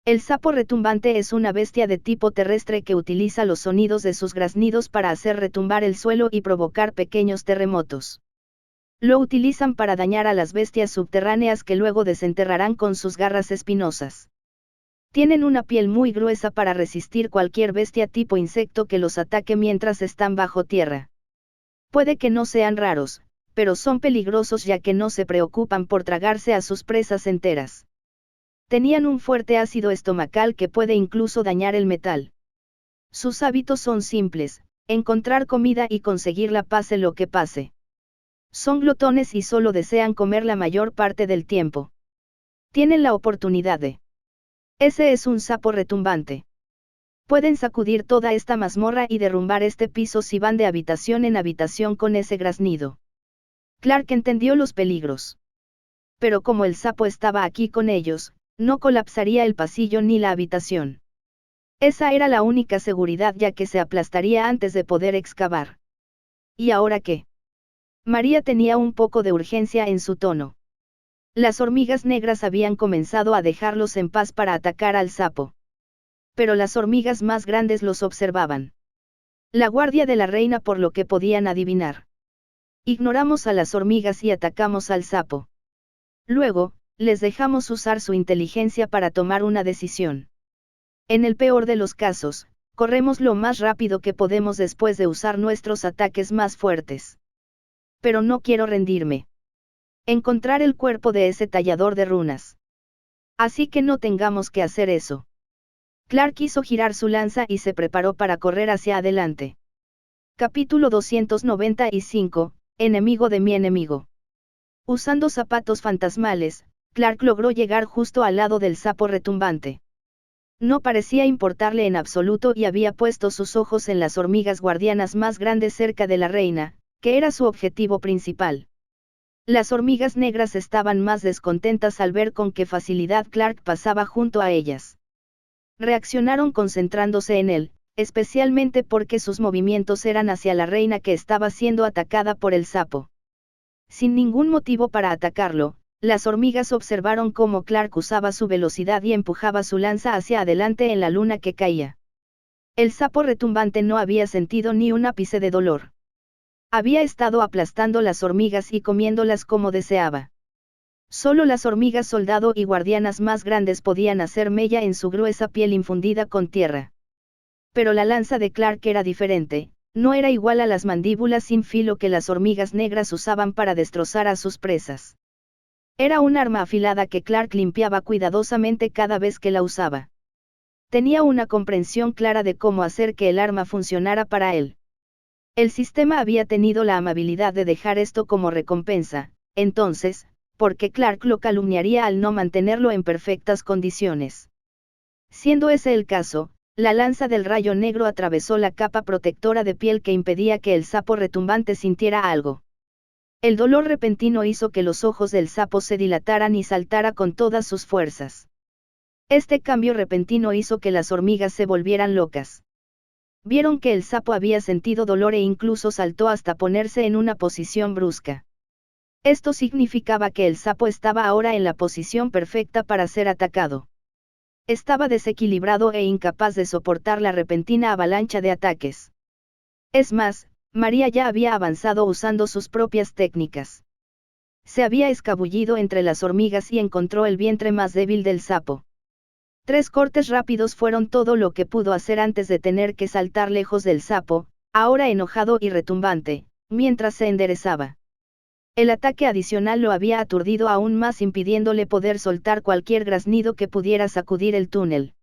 El sapo retumbante es una bestia de tipo terrestre que utiliza los sonidos de sus graznidos para hacer retumbar el suelo y provocar pequeños terremotos. Lo utilizan para dañar a las bestias subterráneas que luego desenterrarán con sus garras espinosas. Tienen una piel muy gruesa para resistir cualquier bestia tipo insecto que los ataque mientras están bajo tierra. Puede que no sean raros, pero son peligrosos ya que no se preocupan por tragarse a sus presas enteras. Tenían un fuerte ácido estomacal que puede incluso dañar el metal. Sus hábitos son simples, encontrar comida y conseguirla pase lo que pase. Son glotones y solo desean comer la mayor parte del tiempo. Tienen la oportunidad de. Ese es un sapo retumbante. Pueden sacudir toda esta mazmorra y derrumbar este piso si van de habitación en habitación con ese graznido. Clark entendió los peligros. Pero como el sapo estaba aquí con ellos, no colapsaría el pasillo ni la habitación. Esa era la única seguridad, ya que se aplastaría antes de poder excavar. ¿Y ahora qué? María tenía un poco de urgencia en su tono. Las hormigas negras habían comenzado a dejarlos en paz para atacar al sapo. Pero las hormigas más grandes los observaban. La guardia de la reina, por lo que podían adivinar. Ignoramos a las hormigas y atacamos al sapo. Luego, les dejamos usar su inteligencia para tomar una decisión. En el peor de los casos, corremos lo más rápido que podemos después de usar nuestros ataques más fuertes. Pero no quiero rendirme. Encontrar el cuerpo de ese tallador de runas. Así que no tengamos que hacer eso. Clark hizo girar su lanza y se preparó para correr hacia adelante. Capítulo 295, Enemigo de mi enemigo. Usando zapatos fantasmales, Clark logró llegar justo al lado del sapo retumbante. No parecía importarle en absoluto y había puesto sus ojos en las hormigas guardianas más grandes cerca de la reina, que era su objetivo principal. Las hormigas negras estaban más descontentas al ver con qué facilidad Clark pasaba junto a ellas. Reaccionaron concentrándose en él, especialmente porque sus movimientos eran hacia la reina que estaba siendo atacada por el sapo. Sin ningún motivo para atacarlo, las hormigas observaron cómo Clark usaba su velocidad y empujaba su lanza hacia adelante en la luna que caía. El sapo retumbante no había sentido ni un ápice de dolor. Había estado aplastando las hormigas y comiéndolas como deseaba. Solo las hormigas soldado y guardianas más grandes podían hacer mella en su gruesa piel infundida con tierra. Pero la lanza de Clark era diferente, no era igual a las mandíbulas sin filo que las hormigas negras usaban para destrozar a sus presas. Era un arma afilada que Clark limpiaba cuidadosamente cada vez que la usaba. Tenía una comprensión clara de cómo hacer que el arma funcionara para él. El sistema había tenido la amabilidad de dejar esto como recompensa, entonces, ¿por qué Clark lo calumniaría al no mantenerlo en perfectas condiciones? Siendo ese el caso, la lanza del rayo negro atravesó la capa protectora de piel que impedía que el sapo retumbante sintiera algo. El dolor repentino hizo que los ojos del sapo se dilataran y saltara con todas sus fuerzas. Este cambio repentino hizo que las hormigas se volvieran locas. Vieron que el sapo había sentido dolor e incluso saltó hasta ponerse en una posición brusca. Esto significaba que el sapo estaba ahora en la posición perfecta para ser atacado. Estaba desequilibrado e incapaz de soportar la repentina avalancha de ataques. Es más, María ya había avanzado usando sus propias técnicas. Se había escabullido entre las hormigas y encontró el vientre más débil del sapo. 3 cortes rápidos fueron todo lo que pudo hacer antes de tener que saltar lejos del sapo, ahora enojado y retumbante, mientras se enderezaba. El ataque adicional lo había aturdido aún más, impidiéndole poder soltar cualquier graznido que pudiera sacudir el túnel.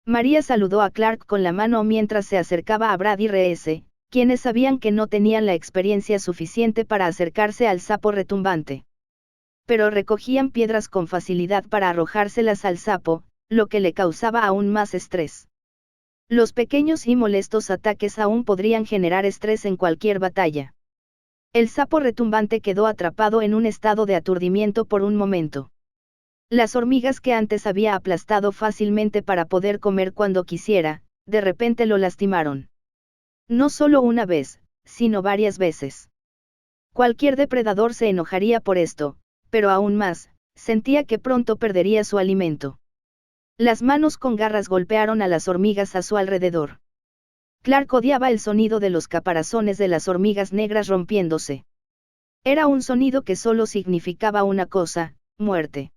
María saludó a Clark con la mano mientras se acercaba a Brad y Reese, quienes sabían que no tenían la experiencia suficiente para acercarse al sapo retumbante. Pero recogían piedras con facilidad para arrojárselas al sapo, lo que le causaba aún más estrés. Los pequeños y molestos ataques aún podrían generar estrés en cualquier batalla. El sapo retumbante quedó atrapado en un estado de aturdimiento por un momento. Las hormigas que antes había aplastado fácilmente para poder comer cuando quisiera, de repente lo lastimaron. No solo una vez, sino varias veces. Cualquier depredador se enojaría por esto, pero aún más, sentía que pronto perdería su alimento. Las manos con garras golpearon a las hormigas a su alrededor. Clark odiaba el sonido de los caparazones de las hormigas negras rompiéndose. Era un sonido que solo significaba una cosa, muerte.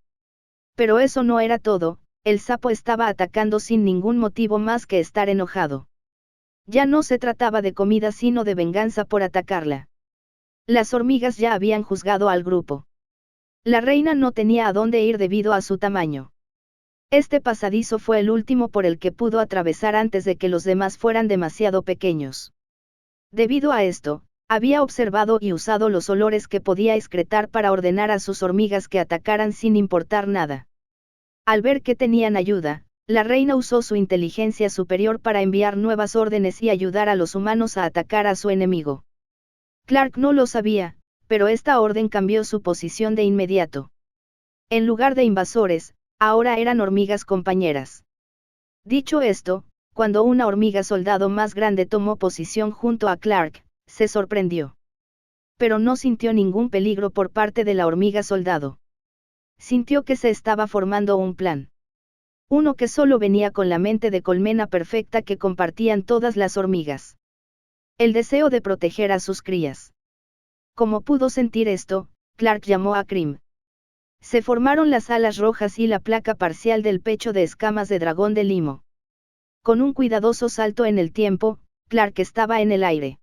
Pero eso no era todo, el sapo estaba atacando sin ningún motivo más que estar enojado. Ya no se trataba de comida sino de venganza por atacarla. Las hormigas ya habían juzgado al grupo. La reina no tenía a dónde ir debido a su tamaño. Este pasadizo fue el último por el que pudo atravesar antes de que los demás fueran demasiado pequeños. Debido a esto, había observado y usado los olores que podía excretar para ordenar a sus hormigas que atacaran sin importar nada. Al ver que tenían ayuda, la reina usó su inteligencia superior para enviar nuevas órdenes y ayudar a los humanos a atacar a su enemigo. Clark no lo sabía, pero esta orden cambió su posición de inmediato. En lugar de invasores, ahora eran hormigas compañeras. Dicho esto, cuando una hormiga soldado más grande tomó posición junto a Clark, se sorprendió. Pero no sintió ningún peligro por parte de la hormiga soldado. Sintió que se estaba formando un plan. Uno que solo venía con la mente de colmena perfecta que compartían todas las hormigas. El deseo de proteger a sus crías. Como pudo sentir esto, Clark llamó a Cream. Se formaron las alas rojas y la placa parcial del pecho de escamas de dragón de limo. Con un cuidadoso salto en el tiempo, Clark estaba en el aire.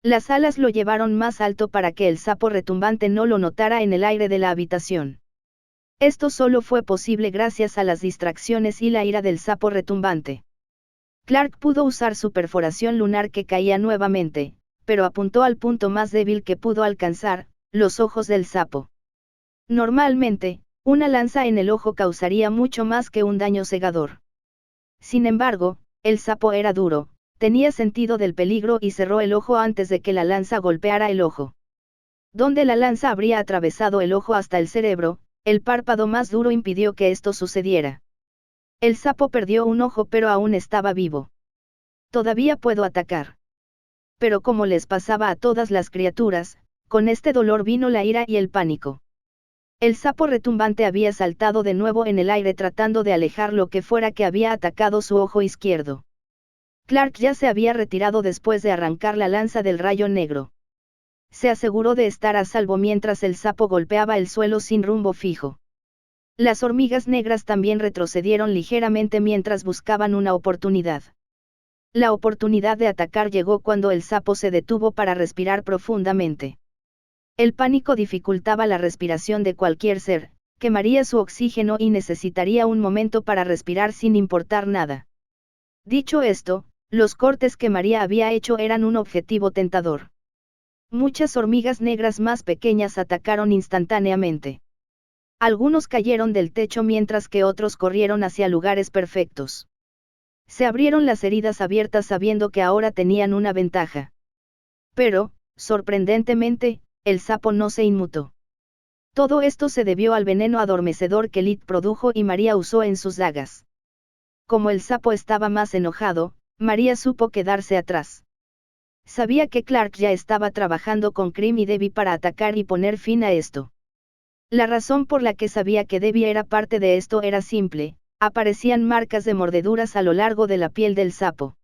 Las alas lo llevaron más alto para que el sapo retumbante no lo notara en el aire de la habitación. Esto solo fue posible gracias a las distracciones y la ira del sapo retumbante. Clark pudo usar su perforación lunar que caía nuevamente, pero apuntó al punto más débil que pudo alcanzar, los ojos del sapo. Normalmente, una lanza en el ojo causaría mucho más que un daño cegador. Sin embargo, el sapo era duro, tenía sentido del peligro y cerró el ojo antes de que la lanza golpeara el ojo. Donde la lanza habría atravesado el ojo hasta el cerebro, el párpado más duro impidió que esto sucediera. El sapo perdió un ojo pero aún estaba vivo. Todavía puedo atacar. Pero como les pasaba a todas las criaturas, con este dolor vino la ira y el pánico. El sapo retumbante había saltado de nuevo en el aire tratando de alejar lo que fuera que había atacado su ojo izquierdo. Clark ya se había retirado después de arrancar la lanza del rayo negro. Se aseguró de estar a salvo mientras el sapo golpeaba el suelo sin rumbo fijo. Las hormigas negras también retrocedieron ligeramente mientras buscaban una oportunidad. La oportunidad de atacar llegó cuando el sapo se detuvo para respirar profundamente. El pánico dificultaba la respiración de cualquier ser, quemaría su oxígeno y necesitaría un momento para respirar sin importar nada. Dicho esto, los cortes que María había hecho eran un objetivo tentador. Muchas hormigas negras más pequeñas atacaron instantáneamente. Algunos cayeron del techo mientras que otros corrieron hacia lugares perfectos. Se abrieron las heridas abiertas sabiendo que ahora tenían una ventaja. Pero, sorprendentemente, el sapo no se inmutó. Todo esto se debió al veneno adormecedor que Lit produjo y María usó en sus dagas. Como el sapo estaba más enojado, María supo quedarse atrás. Sabía que Clark ya estaba trabajando con Cream y Debbie para atacar y poner fin a esto. La razón por la que sabía que Debbie era parte de esto era simple: aparecían marcas de mordeduras a lo largo de la piel del sapo.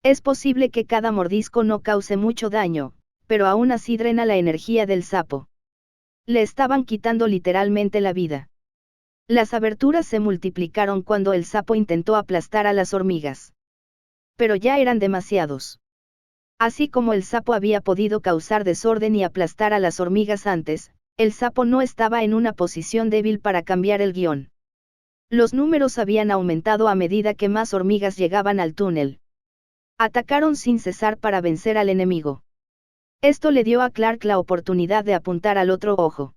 Es posible que cada mordisco no cause mucho daño, pero aún así drena la energía del sapo. Le estaban quitando literalmente la vida. Las aberturas se multiplicaron cuando el sapo intentó aplastar a las hormigas. Pero ya eran demasiados. Así como el sapo había podido causar desorden y aplastar a las hormigas antes, el sapo no estaba en una posición débil para cambiar el guión. Los números habían aumentado a medida que más hormigas llegaban al túnel. Atacaron sin cesar para vencer al enemigo. Esto le dio a Clark la oportunidad de apuntar al otro ojo.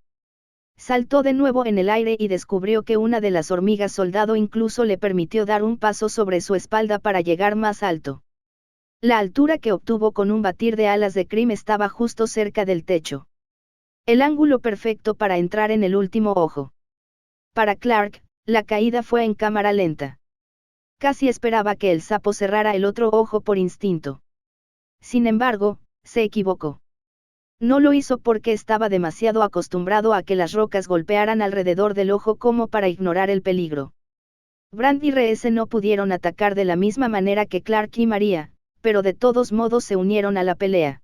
Saltó de nuevo en el aire y descubrió que una de las hormigas soldado incluso le permitió dar un paso sobre su espalda para llegar más alto. La altura que obtuvo con un batir de alas de Cream estaba justo cerca del techo. El ángulo perfecto para entrar en el último ojo. Para Clark, la caída fue en cámara lenta. Casi esperaba que el sapo cerrara el otro ojo por instinto. Sin embargo, se equivocó. No lo hizo porque estaba demasiado acostumbrado a que las rocas golpearan alrededor del ojo como para ignorar el peligro. Brand y Reese no pudieron atacar de la misma manera que Clark y María, pero de todos modos se unieron a la pelea.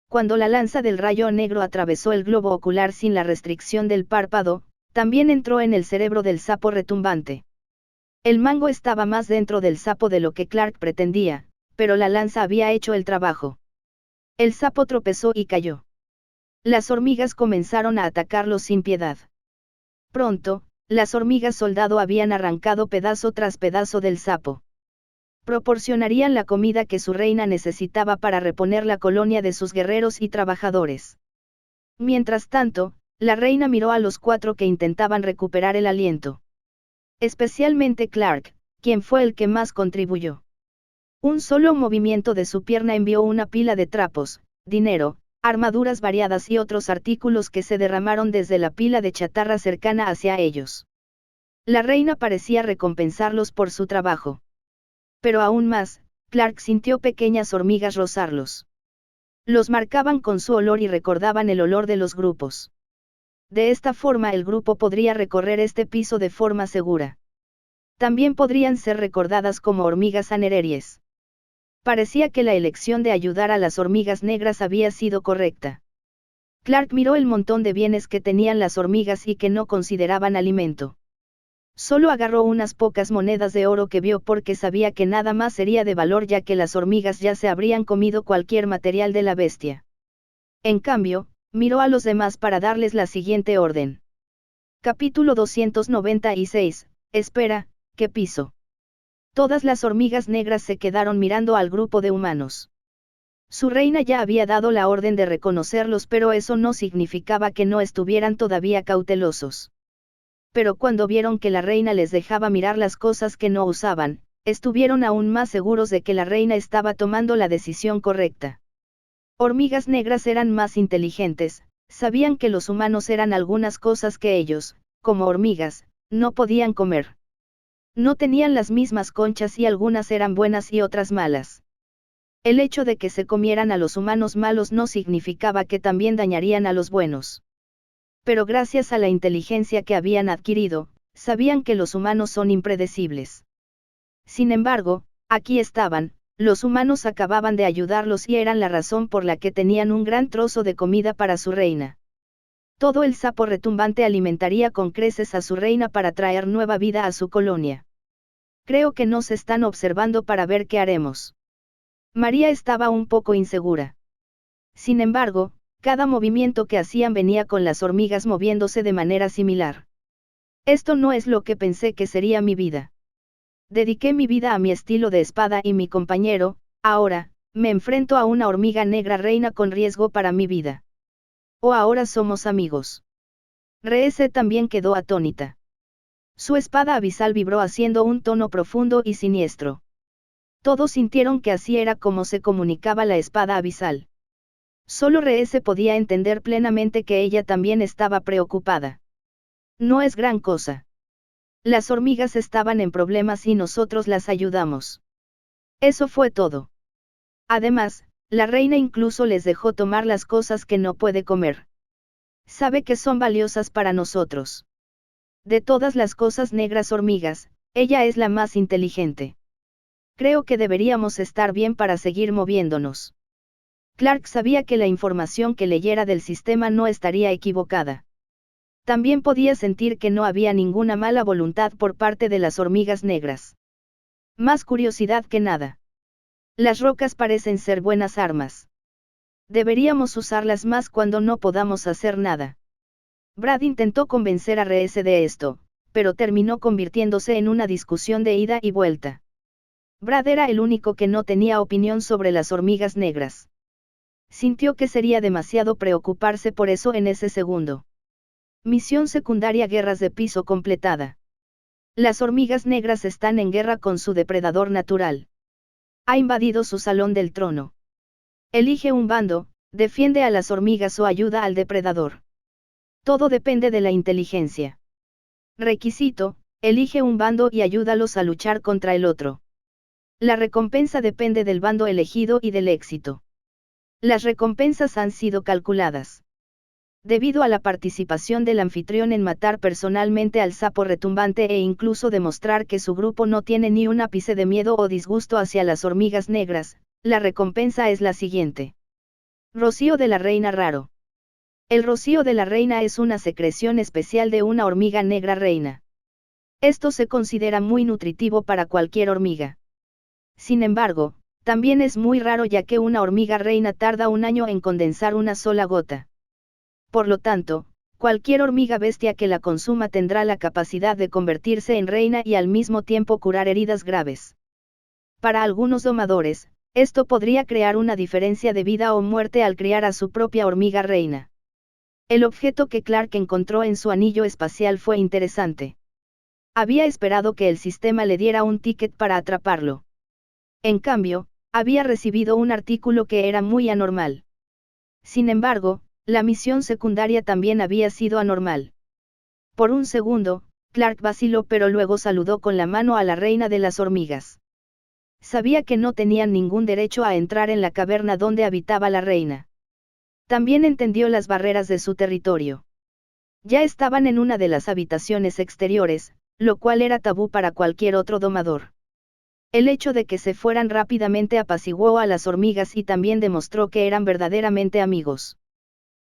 Cuando la lanza del rayo negro atravesó el globo ocular sin la restricción del párpado, también entró en el cerebro del sapo retumbante. El mango estaba más dentro del sapo de lo que Clark pretendía, pero la lanza había hecho el trabajo. El sapo tropezó y cayó. Las hormigas comenzaron a atacarlo sin piedad. Pronto, las hormigas soldado habían arrancado pedazo tras pedazo del sapo. Proporcionarían la comida que su reina necesitaba para reponer la colonia de sus guerreros y trabajadores. Mientras tanto, la reina miró a los 4 que intentaban recuperar el aliento. Especialmente Clark, quien fue el que más contribuyó. Un solo movimiento de su pierna envió una pila de trapos, dinero, armaduras variadas y otros artículos que se derramaron desde la pila de chatarra cercana hacia ellos. La reina parecía recompensarlos por su trabajo. Pero aún más, Clark sintió pequeñas hormigas rozarlos. Los marcaban con su olor y recordaban el olor de los grupos. De esta forma el grupo podría recorrer este piso de forma segura. También podrían ser recordadas como hormigas anereries. Parecía que la elección de ayudar a las hormigas negras había sido correcta. Clark miró el montón de bienes que tenían las hormigas y que no consideraban alimento. Solo agarró unas pocas monedas de oro que vio porque sabía que nada más sería de valor ya que las hormigas ya se habrían comido cualquier material de la bestia. En cambio, miró a los demás para darles la siguiente orden. Capítulo 296, espera, ¿qué piso? Todas las hormigas negras se quedaron mirando al grupo de humanos. Su reina ya había dado la orden de reconocerlos, pero eso no significaba que no estuvieran todavía cautelosos. Pero cuando vieron que la reina les dejaba mirar las cosas que no usaban, estuvieron aún más seguros de que la reina estaba tomando la decisión correcta. Hormigas negras eran más inteligentes, sabían que los humanos eran algunas cosas que ellos, como hormigas, no podían comer. No tenían las mismas conchas y algunas eran buenas y otras malas. El hecho de que se comieran a los humanos malos no significaba que también dañarían a los buenos. Pero gracias a la inteligencia que habían adquirido, sabían que los humanos son impredecibles. Sin embargo, aquí estaban, los humanos acababan de ayudarlos y eran la razón por la que tenían un gran trozo de comida para su reina. Todo el sapo retumbante alimentaría con creces a su reina para traer nueva vida a su colonia. Creo que nos están observando para ver qué haremos. María estaba un poco insegura. Sin embargo, cada movimiento que hacían venía con las hormigas moviéndose de manera similar. Esto no es lo que pensé que sería mi vida. Dediqué mi vida a mi estilo de espada y mi compañero, ahora, me enfrento a una hormiga negra reina con riesgo para mi vida. ¿O ahora somos amigos? Reese también quedó atónita. Su espada abisal vibró haciendo un tono profundo y siniestro. Todos sintieron que así era como se comunicaba la espada abisal. Solo Reese podía entender plenamente que ella también estaba preocupada. No es gran cosa. Las hormigas estaban en problemas y nosotros las ayudamos. Eso fue todo. Además, la reina incluso les dejó tomar las cosas que no puede comer. Sabe que son valiosas para nosotros. De todas las cosas negras hormigas, ella es la más inteligente. Creo que deberíamos estar bien para seguir moviéndonos. Clark sabía que la información que leyera del sistema no estaría equivocada. También podía sentir que no había ninguna mala voluntad por parte de las hormigas negras. Más curiosidad que nada. Las rocas parecen ser buenas armas. Deberíamos usarlas más cuando no podamos hacer nada. Brad intentó convencer a Reese de esto, pero terminó convirtiéndose en una discusión de ida y vuelta. Brad era el único que no tenía opinión sobre las hormigas negras. Sintió que sería demasiado preocuparse por eso en ese segundo. Misión secundaria: guerras de piso completada. Las hormigas negras están en guerra con su depredador natural. Ha invadido su salón del trono. Elige un bando, defiende a las hormigas o ayuda al depredador. Todo depende de la inteligencia. Requisito: elige un bando y ayúdalos a luchar contra el otro. La recompensa depende del bando elegido y del éxito. Las recompensas han sido calculadas. Debido a la participación del anfitrión en matar personalmente al sapo retumbante e incluso demostrar que su grupo no tiene ni un ápice de miedo o disgusto hacia las hormigas negras, la recompensa es la siguiente. Rocío de la reina raro. El rocío de la reina es una secreción especial de una hormiga negra reina. Esto se considera muy nutritivo para cualquier hormiga. Sin embargo, también es muy raro ya que una hormiga reina tarda un año en condensar una sola gota. Por lo tanto, cualquier hormiga bestia que la consuma tendrá la capacidad de convertirse en reina y al mismo tiempo curar heridas graves. Para algunos domadores, esto podría crear una diferencia de vida o muerte al criar a su propia hormiga reina. El objeto que Clark encontró en su anillo espacial fue interesante. Había esperado que el sistema le diera un ticket para atraparlo. En cambio, había recibido un artículo que era muy anormal. Sin embargo, la misión secundaria también había sido anormal. Por un segundo, Clark vaciló, pero luego saludó con la mano a la reina de las hormigas. Sabía que no tenían ningún derecho a entrar en la caverna donde habitaba la reina. También entendió las barreras de su territorio. Ya estaban en una de las habitaciones exteriores, lo cual era tabú para cualquier otro domador. El hecho de que se fueran rápidamente apaciguó a las hormigas y también demostró que eran verdaderamente amigos.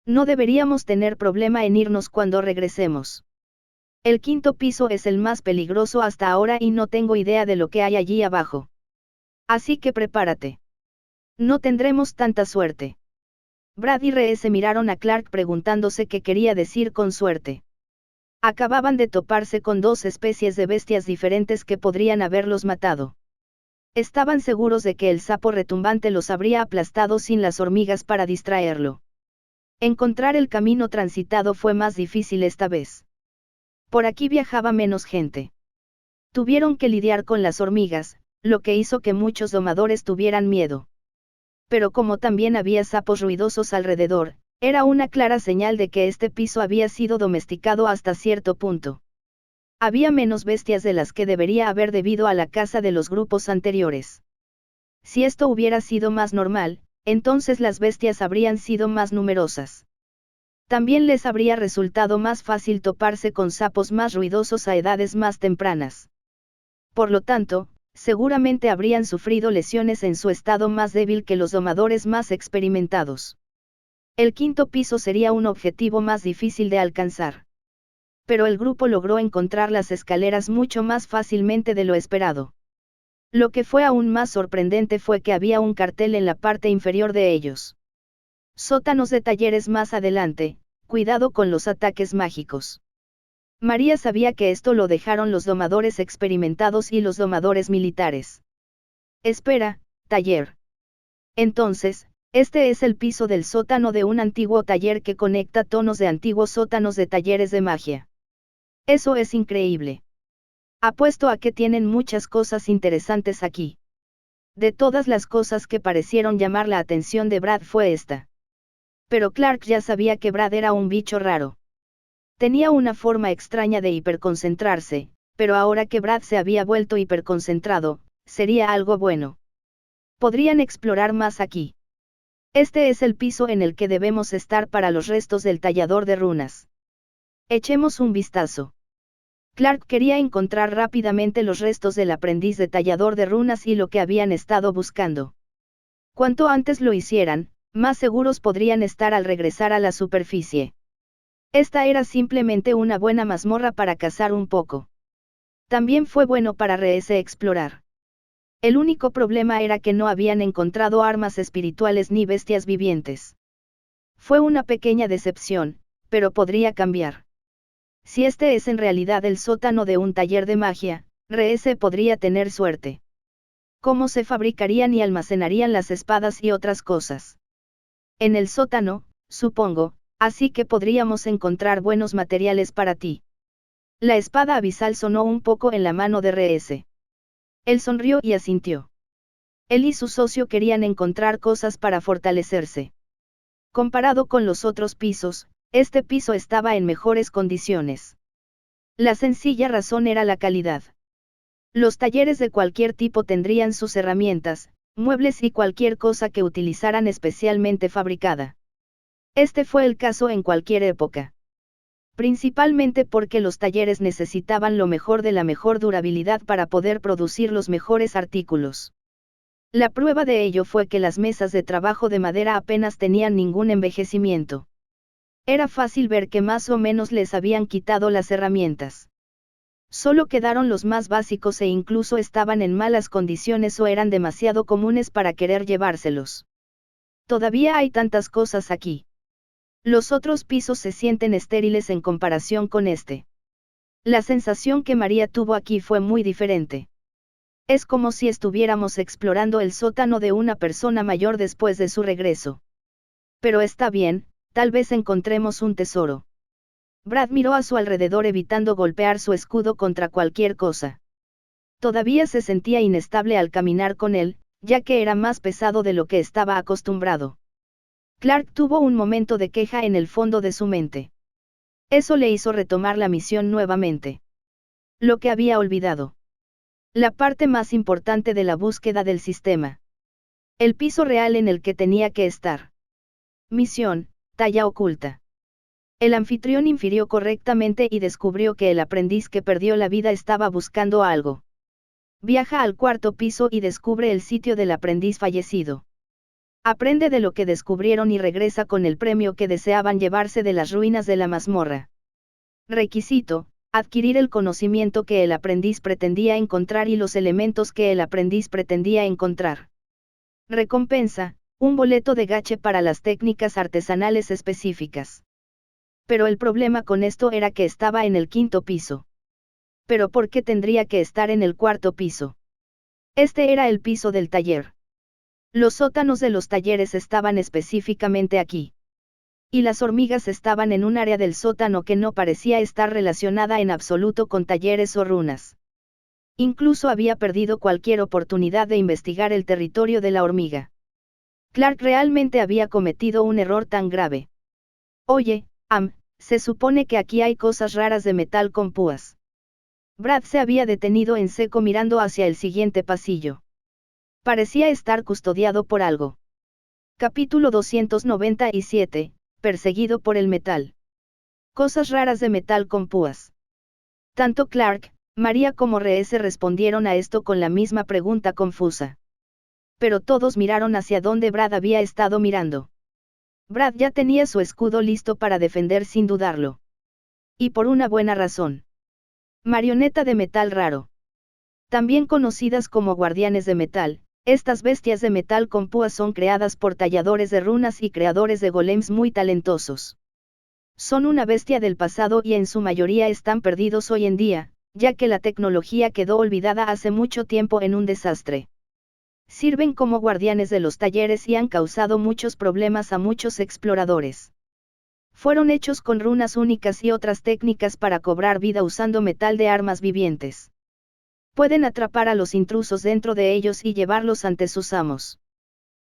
No deberíamos tener problema en irnos cuando regresemos. El quinto piso es el más peligroso hasta ahora y no tengo idea de lo que hay allí abajo. Así que prepárate. No tendremos tanta suerte. Brad y Ree se miraron a Clark preguntándose qué quería decir con suerte. Acababan de toparse con dos especies de bestias diferentes que podrían haberlos matado. Estaban seguros de que el sapo retumbante los habría aplastado sin las hormigas para distraerlo. Encontrar el camino transitado fue más difícil esta vez. Por aquí viajaba menos gente. Tuvieron que lidiar con las hormigas, lo que hizo que muchos domadores tuvieran miedo. Pero como también había sapos ruidosos alrededor, era una clara señal de que este piso había sido domesticado hasta cierto punto. Había menos bestias de las que debería haber debido a la caza de los grupos anteriores. Si esto hubiera sido más normal, entonces las bestias habrían sido más numerosas. También les habría resultado más fácil toparse con sapos más ruidosos a edades más tempranas. Por lo tanto, seguramente habrían sufrido lesiones en su estado más débil que los domadores más experimentados. El quinto piso sería un objetivo más difícil de alcanzar. Pero el grupo logró encontrar las escaleras mucho más fácilmente de lo esperado. Lo que fue aún más sorprendente fue que había un cartel en la parte inferior de ellos. Sótanos de talleres más adelante, cuidado con los ataques mágicos. María sabía que esto lo dejaron los domadores experimentados y los domadores militares. Espera, taller. Entonces, este es el piso del sótano de un antiguo taller que conecta tonos de antiguos sótanos de talleres de magia. Eso es increíble. Apuesto a que tienen muchas cosas interesantes aquí. De todas las cosas que parecieron llamar la atención de Brad fue esta. Pero Clark ya sabía que Brad era un bicho raro. Tenía una forma extraña de hiperconcentrarse, pero ahora que Brad se había vuelto hiperconcentrado, sería algo bueno. Podrían explorar más aquí. Este es el piso en el que debemos estar para los restos del tallador de runas. Echemos un vistazo. Clark quería encontrar rápidamente los restos del aprendiz de tallador de runas y lo que habían estado buscando. Cuanto antes lo hicieran, más seguros podrían estar al regresar a la superficie. Esta era simplemente una buena mazmorra para cazar un poco. También fue bueno para Ree explorar. El único problema era que no habían encontrado armas espirituales ni bestias vivientes. Fue una pequeña decepción, pero podría cambiar. Si este es en realidad el sótano de un taller de magia, Ree podría tener suerte. ¿Cómo se fabricarían y almacenarían las espadas y otras cosas? En el sótano, supongo, así que podríamos encontrar buenos materiales para ti. La espada abisal sonó un poco en la mano de Ree. Él sonrió y asintió. Él y su socio querían encontrar cosas para fortalecerse. Comparado con los otros pisos, este piso estaba en mejores condiciones. La sencilla razón era la calidad. Los talleres de cualquier tipo tendrían sus herramientas, muebles y cualquier cosa que utilizaran especialmente fabricada. Este fue el caso en cualquier época. Principalmente porque los talleres necesitaban lo mejor de la mejor durabilidad para poder producir los mejores artículos. La prueba de ello fue que las mesas de trabajo de madera apenas tenían ningún envejecimiento. Era fácil ver que más o menos les habían quitado las herramientas. Solo quedaron los más básicos e incluso estaban en malas condiciones o eran demasiado comunes para querer llevárselos. Todavía hay tantas cosas aquí. Los otros pisos se sienten estériles en comparación con este. La sensación que María tuvo aquí fue muy diferente. Es como si estuviéramos explorando el sótano de una persona mayor después de su regreso. Pero está bien, tal vez encontremos un tesoro. Brad miró a su alrededor evitando golpear su escudo contra cualquier cosa. Todavía se sentía inestable al caminar con él, ya que era más pesado de lo que estaba acostumbrado. Clark tuvo un momento de queja en el fondo de su mente. Eso le hizo retomar la misión nuevamente. Lo que había olvidado. La parte más importante de la búsqueda del sistema. El piso real en el que tenía que estar. Misión, talla oculta. El anfitrión infirió correctamente y descubrió que el aprendiz que perdió la vida estaba buscando algo. Viaja al cuarto piso y descubre el sitio del aprendiz fallecido. Aprende de lo que descubrieron y regresa con el premio que deseaban llevarse de las ruinas de la mazmorra. Requisito: adquirir el conocimiento que el aprendiz pretendía encontrar y los elementos que el aprendiz pretendía encontrar. Recompensa: un boleto de gache para las técnicas artesanales específicas. Pero el problema con esto era que estaba en el quinto piso. ¿Pero por qué tendría que estar en el cuarto piso? Este era el piso del taller. Los sótanos de los talleres estaban específicamente aquí. Y las hormigas estaban en un área del sótano que no parecía estar relacionada en absoluto con talleres o runas. Incluso había perdido cualquier oportunidad de investigar el territorio de la hormiga. Clark realmente había cometido un error tan grave. Oye, se supone que aquí hay cosas raras de metal con púas. Brad se había detenido en seco mirando hacia el siguiente pasillo. Parecía estar custodiado por algo. Capítulo 297, perseguido por el metal. Cosas raras de metal con púas. Tanto Clark, María como Rhea se respondieron a esto con la misma pregunta confusa. Pero todos miraron hacia donde Brad había estado mirando. Brad ya tenía su escudo listo para defender sin dudarlo. Y por una buena razón. Marioneta de metal raro. También conocidas como guardianes de metal, estas bestias de metal con púas son creadas por talladores de runas y creadores de golems muy talentosos. Son una bestia del pasado y en su mayoría están perdidos hoy en día, ya que la tecnología quedó olvidada hace mucho tiempo en un desastre. Sirven como guardianes de los talleres y han causado muchos problemas a muchos exploradores. Fueron hechos con runas únicas y otras técnicas para cobrar vida usando metal de armas vivientes. Pueden atrapar a los intrusos dentro de ellos y llevarlos ante sus amos.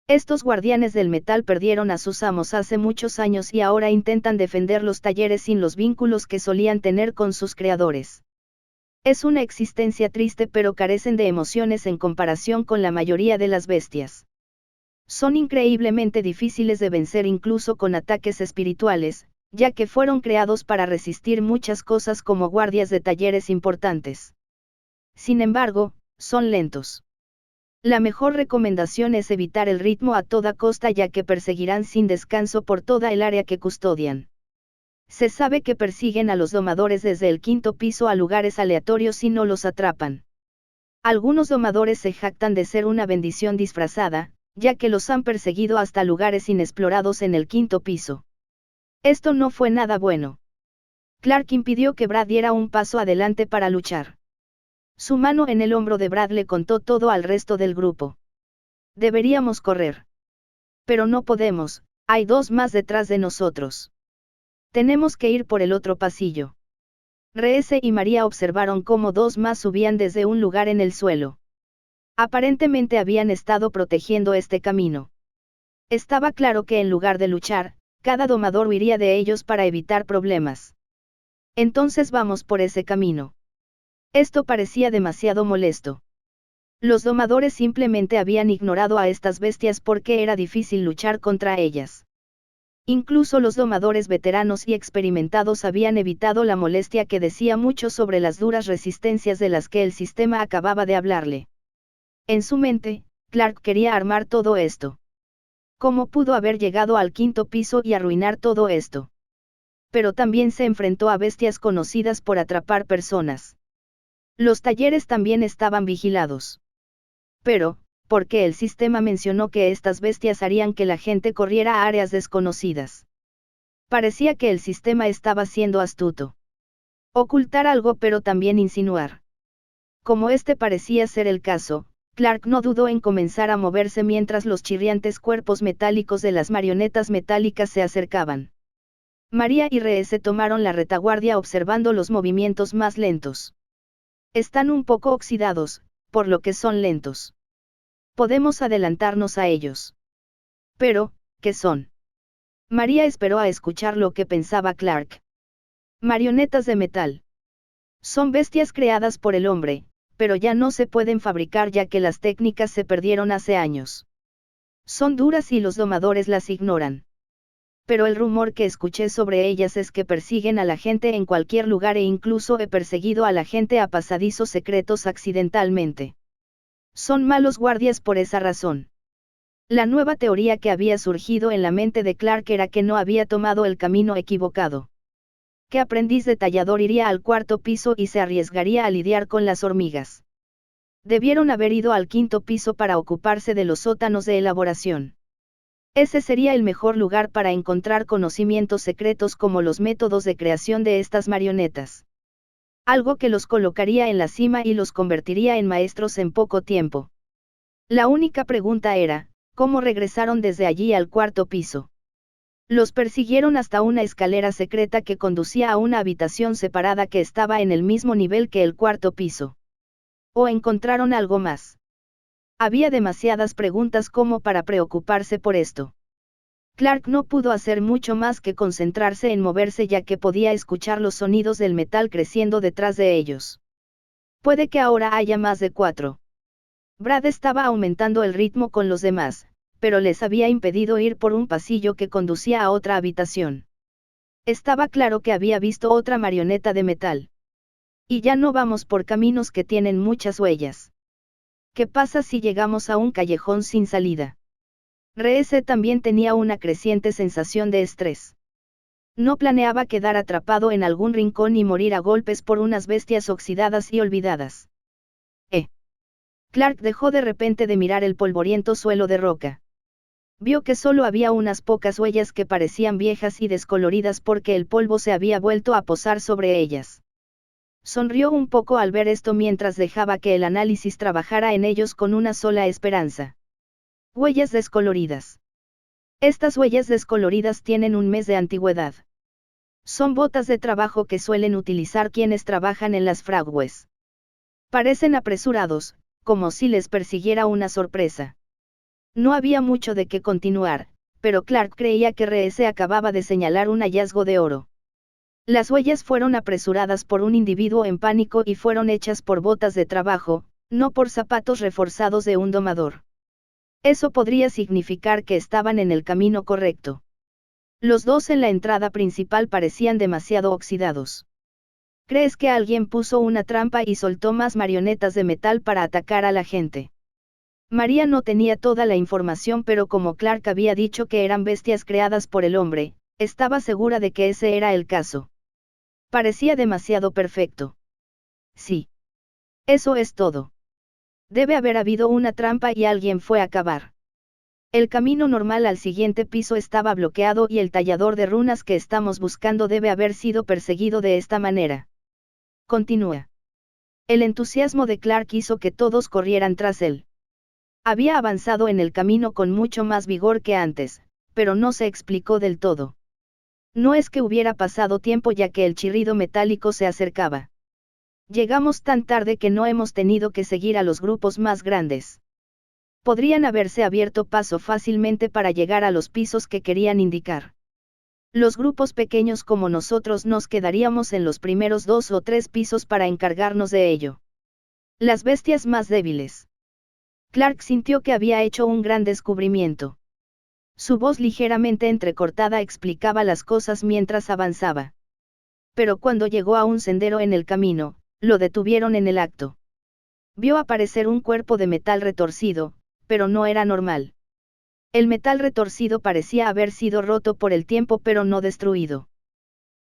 Estos guardianes del metal perdieron a sus amos hace muchos años y ahora intentan defender los talleres sin los vínculos que solían tener con sus creadores. Es una existencia triste, pero carecen de emociones en comparación con la mayoría de las bestias. Son increíblemente difíciles de vencer incluso con ataques espirituales, ya que fueron creados para resistir muchas cosas como guardias de talleres importantes. Sin embargo, son lentos. La mejor recomendación es evitar el ritmo a toda costa, ya que perseguirán sin descanso por toda el área que custodian. Se sabe que persiguen a los domadores desde el quinto piso a lugares aleatorios y no los atrapan. Algunos domadores se jactan de ser una bendición disfrazada, ya que los han perseguido hasta lugares inexplorados en el quinto piso. Esto no fue nada bueno. Clark impidió que Brad diera un paso adelante para luchar. Su mano en el hombro de Brad le contó todo al resto del grupo. Deberíamos correr. Pero no podemos, hay dos más detrás de nosotros. Tenemos que ir por el otro pasillo. Rhea y María observaron cómo dos más subían desde un lugar en el suelo. Aparentemente habían estado protegiendo este camino. Estaba claro que en lugar de luchar, cada domador huiría de ellos para evitar problemas. Entonces vamos por ese camino. Esto parecía demasiado molesto. Los domadores simplemente habían ignorado a estas bestias porque era difícil luchar contra ellas. Incluso los domadores veteranos y experimentados habían evitado la molestia que decía mucho sobre las duras resistencias de las que el sistema acababa de hablarle. En su mente, Clark quería armar todo esto. ¿Cómo pudo haber llegado al quinto piso y arruinar todo esto? Pero también se enfrentó a bestias conocidas por atrapar personas. Los talleres también estaban vigilados. Pero, ¿por qué el sistema mencionó que estas bestias harían que la gente corriera a áreas desconocidas? Parecía que el sistema estaba siendo astuto. Ocultar algo, pero también insinuar. Como este parecía ser el caso, Clark no dudó en comenzar a moverse mientras los chirriantes cuerpos metálicos de las marionetas metálicas se acercaban. María y Rhea se tomaron la retaguardia observando los movimientos más lentos. Están un poco oxidados, por lo que son lentos. Podemos adelantarnos a ellos. Pero, ¿qué son? María esperó a escuchar lo que pensaba Clark. Marionetas de metal. Son bestias creadas por el hombre, pero ya no se pueden fabricar ya que las técnicas se perdieron hace años. Son duras y los domadores las ignoran. Pero el rumor que escuché sobre ellas es que persiguen a la gente en cualquier lugar e incluso he perseguido a la gente a pasadizos secretos accidentalmente. Son malos guardias por esa razón. La nueva teoría que había surgido en la mente de Clark era que no había tomado el camino equivocado. ¿Qué aprendiz de tallador iría al cuarto piso y se arriesgaría a lidiar con las hormigas? Debieron haber ido al quinto piso para ocuparse de los sótanos de elaboración. Ese sería el mejor lugar para encontrar conocimientos secretos como los métodos de creación de estas marionetas. Algo que los colocaría en la cima y los convertiría en maestros en poco tiempo. La única pregunta era, ¿cómo regresaron desde allí al cuarto piso? Los persiguieron hasta una escalera secreta que conducía a una habitación separada que estaba en el mismo nivel que el cuarto piso. ¿O encontraron algo más? Había demasiadas preguntas como para preocuparse por esto. Clark no pudo hacer mucho más que concentrarse en moverse ya que podía escuchar los sonidos del metal creciendo detrás de ellos. Puede que ahora haya más de 4. Brad estaba aumentando el ritmo con los demás, pero les había impedido ir por un pasillo que conducía a otra habitación. Estaba claro que había visto otra marioneta de metal. Y ya no vamos por caminos que tienen muchas huellas. ¿Qué pasa si llegamos a un callejón sin salida? Reese también tenía una creciente sensación de estrés. No planeaba quedar atrapado en algún rincón y morir a golpes por unas bestias oxidadas y olvidadas. Clark dejó de repente de mirar el polvoriento suelo de roca. Vio que solo había unas pocas huellas que parecían viejas y descoloridas porque el polvo se había vuelto a posar sobre ellas. Sonrió un poco al ver esto mientras dejaba que el análisis trabajara en ellos con una sola esperanza. Huellas descoloridas. Estas huellas descoloridas tienen un mes de antigüedad. Son botas de trabajo que suelen utilizar quienes trabajan en las fragües. Parecen apresurados, como si les persiguiera una sorpresa. No había mucho de qué continuar, pero Clark creía que Reese acababa de señalar un hallazgo de oro. Las huellas fueron apresuradas por un individuo en pánico y fueron hechas por botas de trabajo, no por zapatos reforzados de un domador. Eso podría significar que estaban en el camino correcto. Los dos en la entrada principal parecían demasiado oxidados. ¿Crees que alguien puso una trampa y soltó más marionetas de metal para atacar a la gente? María no tenía toda la información, pero como Clark había dicho que eran bestias creadas por el hombre, estaba segura de que ese era el caso. Parecía demasiado perfecto. Sí. Eso es todo. Debe haber habido una trampa y alguien fue a cavar. El camino normal al siguiente piso estaba bloqueado y el tallador de runas que estamos buscando debe haber sido perseguido de esta manera. Continúa. El entusiasmo de Clark hizo que todos corrieran tras él. Había avanzado en el camino con mucho más vigor que antes, pero no se explicó del todo. No es que hubiera pasado tiempo ya que el chirrido metálico se acercaba. Llegamos tan tarde que no hemos tenido que seguir a los grupos más grandes. Podrían haberse abierto paso fácilmente para llegar a los pisos que querían indicar. Los grupos pequeños como nosotros nos quedaríamos en los primeros 2 o 3 pisos para encargarnos de ello. Las bestias más débiles. Clark sintió que había hecho un gran descubrimiento. Su voz ligeramente entrecortada explicaba las cosas mientras avanzaba. Pero cuando llegó a un sendero en el camino, lo detuvieron en el acto. Vio aparecer un cuerpo de metal retorcido, pero no era normal. El metal retorcido parecía haber sido roto por el tiempo pero no destruido.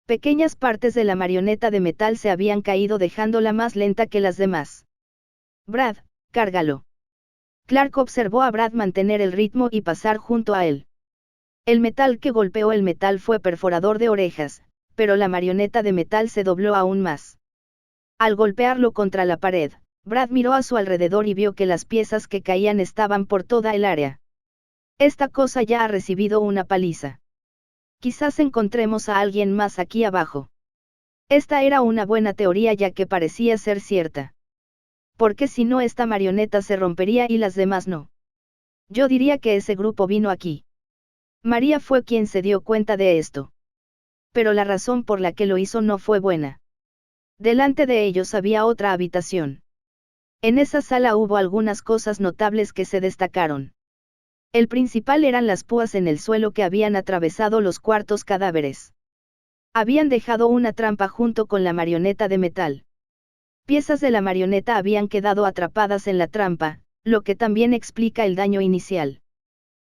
Pequeñas partes de la marioneta de metal se habían caído dejándola más lenta que las demás. Brad, cárgalo. Clark observó a Brad mantener el ritmo y pasar junto a él. El metal que golpeó el metal fue perforador de orejas, pero la marioneta de metal se dobló aún más. Al golpearlo contra la pared, Brad miró a su alrededor y vio que las piezas que caían estaban por toda el área. Esta cosa ya ha recibido una paliza. Quizás encontremos a alguien más aquí abajo. Esta era una buena teoría ya que parecía ser cierta. Porque si no, esta marioneta se rompería y las demás no. Yo diría que ese grupo vino aquí. María fue quien se dio cuenta de esto. Pero la razón por la que lo hizo no fue buena. Delante de ellos había otra habitación. En esa sala hubo algunas cosas notables que se destacaron. El principal eran las púas en el suelo que habían atravesado los cuartos cadáveres. Habían dejado una trampa junto con la marioneta de metal. Piezas de la marioneta habían quedado atrapadas en la trampa, lo que también explica el daño inicial.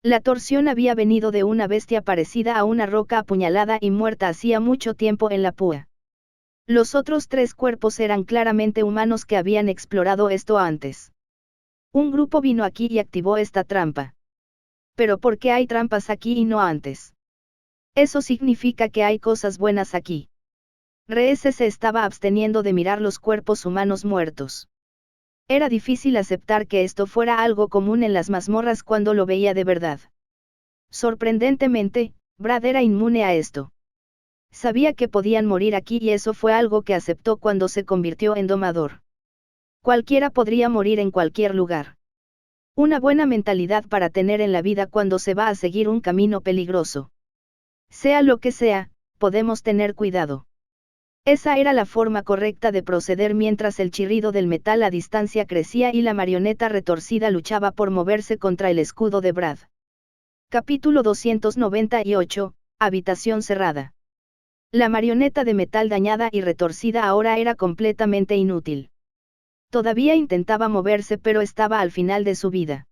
La torsión había venido de una bestia parecida a una roca apuñalada y muerta hacía mucho tiempo en la púa. Los otros 3 cuerpos eran claramente humanos que habían explorado esto antes. Un grupo vino aquí y activó esta trampa. Pero ¿por qué hay trampas aquí y no antes? Eso significa que hay cosas buenas aquí. Reese se estaba absteniendo de mirar los cuerpos humanos muertos. Era difícil aceptar que esto fuera algo común en las mazmorras cuando lo veía de verdad. Sorprendentemente, Brad era inmune a esto. Sabía que podían morir aquí y eso fue algo que aceptó cuando se convirtió en domador. Cualquiera podría morir en cualquier lugar. Una buena mentalidad para tener en la vida cuando se va a seguir un camino peligroso. Sea lo que sea, podemos tener cuidado. Esa era la forma correcta de proceder mientras el chirrido del metal a distancia crecía y la marioneta retorcida luchaba por moverse contra el escudo de Brad. Capítulo 298, Habitación cerrada. La marioneta de metal dañada y retorcida ahora era completamente inútil. Todavía intentaba moverse pero estaba al final de su vida.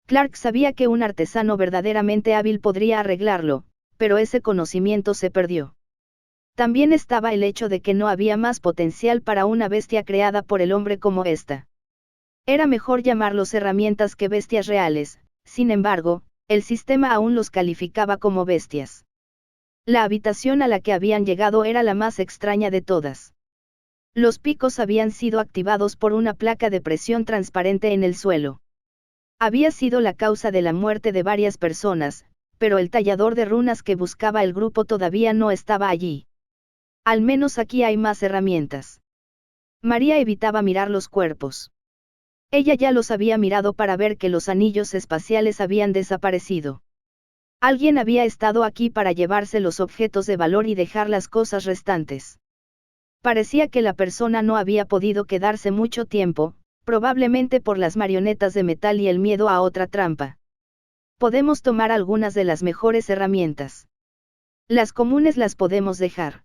Clark sabía que un artesano verdaderamente hábil podría arreglarlo, pero ese conocimiento se perdió. También estaba el hecho de que no había más potencial para una bestia creada por el hombre como esta. Era mejor llamarlos herramientas que bestias reales, sin embargo, el sistema aún los calificaba como bestias. La habitación a la que habían llegado era la más extraña de todas. Los picos habían sido activados por una placa de presión transparente en el suelo. Había sido la causa de la muerte de varias personas, pero el tallador de runas que buscaba el grupo todavía no estaba allí. Al menos aquí hay más herramientas. María evitaba mirar los cuerpos. Ella ya los había mirado para ver que los anillos espaciales habían desaparecido. Alguien había estado aquí para llevarse los objetos de valor y dejar las cosas restantes. Parecía que la persona no había podido quedarse mucho tiempo, probablemente por las marionetas de metal y el miedo a otra trampa. Podemos tomar algunas de las mejores herramientas. Las comunes las podemos dejar.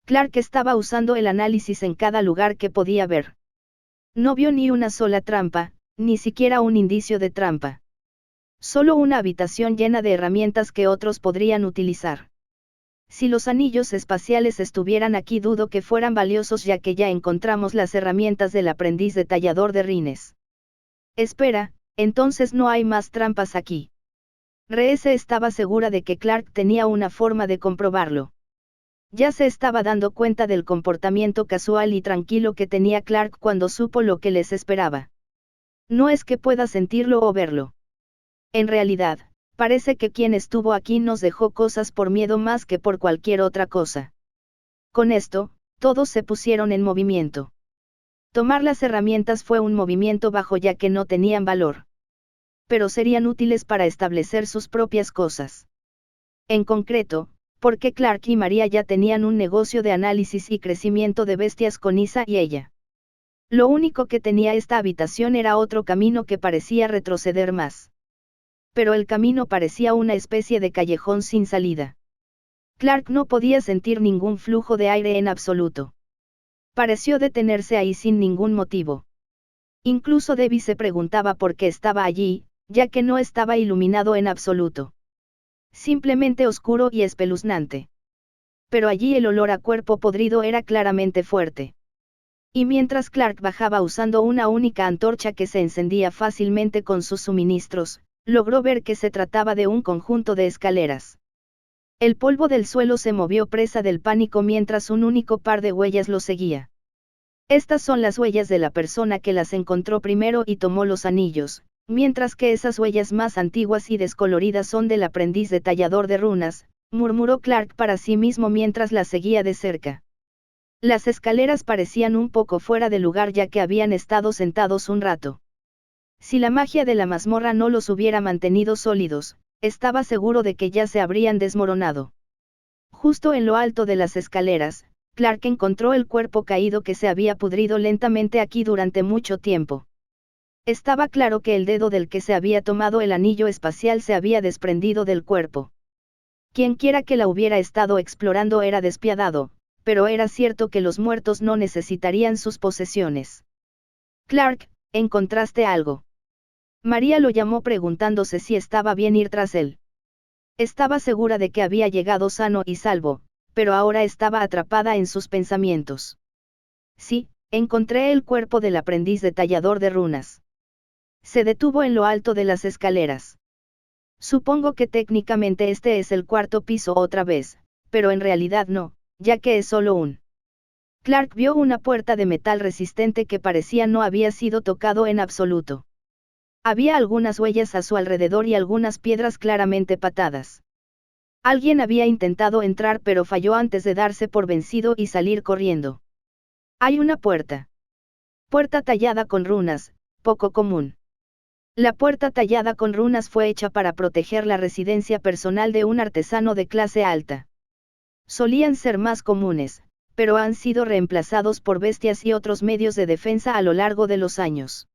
Clark estaba usando el análisis en cada lugar que podía ver. No vio ni una sola trampa, ni siquiera un indicio de trampa. Solo una habitación llena de herramientas que otros podrían utilizar. Si los anillos espaciales estuvieran aquí dudo que fueran valiosos ya que ya encontramos las herramientas del aprendiz de tallador de rines. Espera, entonces no hay más trampas aquí. Reese estaba segura de que Clark tenía una forma de comprobarlo. Ya se estaba dando cuenta del comportamiento casual y tranquilo que tenía Clark cuando supo lo que les esperaba. No es que pueda sentirlo o verlo. En realidad, parece que quien estuvo aquí nos dejó cosas por miedo más que por cualquier otra cosa. Con esto, todos se pusieron en movimiento. Tomar las herramientas fue un movimiento bajo ya que no tenían valor. Pero serían útiles para establecer sus propias cosas. En concreto, porque Clark y María ya tenían un negocio de análisis y crecimiento de bestias con Isa y ella. Lo único que tenía esta habitación era otro camino que parecía retroceder más. Pero el camino parecía una especie de callejón sin salida. Clark no podía sentir ningún flujo de aire en absoluto. Pareció detenerse ahí sin ningún motivo. Incluso Debbie se preguntaba por qué estaba allí, ya que no estaba iluminado en absoluto. Simplemente oscuro y espeluznante. Pero allí el olor a cuerpo podrido era claramente fuerte. Y mientras Clark bajaba usando una única antorcha que se encendía fácilmente con sus suministros, logró ver que se trataba de un conjunto de escaleras. El polvo del suelo se movió presa del pánico mientras un único par de huellas lo seguía. Estas son las huellas de la persona que las encontró primero y tomó los anillos, mientras que esas huellas más antiguas y descoloridas son del aprendiz de tallador de runas, murmuró Clark para sí mismo mientras las seguía de cerca. Las escaleras parecían un poco fuera de lugar ya que habían estado sentados un rato. Si la magia de la mazmorra no los hubiera mantenido sólidos, estaba seguro de que ya se habrían desmoronado. Justo en lo alto de las escaleras, Clark encontró el cuerpo caído que se había pudrido lentamente aquí durante mucho tiempo. Estaba claro que el dedo del que se había tomado el anillo espacial se había desprendido del cuerpo. Quienquiera que la hubiera estado explorando era despiadado, pero era cierto que los muertos no necesitarían sus posesiones. Clark, ¿encontraste algo? María lo llamó preguntándose si estaba bien ir tras él. Estaba segura de que había llegado sano y salvo, pero ahora estaba atrapada en sus pensamientos. Sí, encontré el cuerpo del aprendiz de tallador de runas. Se detuvo en lo alto de las escaleras. Supongo que técnicamente este es el cuarto piso otra vez, pero en realidad no, ya que es solo un. Clark vio una puerta de metal resistente que parecía no había sido tocado en absoluto. Había algunas huellas a su alrededor y algunas piedras claramente patadas. Alguien había intentado entrar pero falló antes de darse por vencido y salir corriendo. Hay una puerta. Puerta tallada con runas, poco común. La puerta tallada con runas fue hecha para proteger la residencia personal de un artesano de clase alta. Solían ser más comunes, pero han sido reemplazados por bestias y otros medios de defensa a lo largo de los años.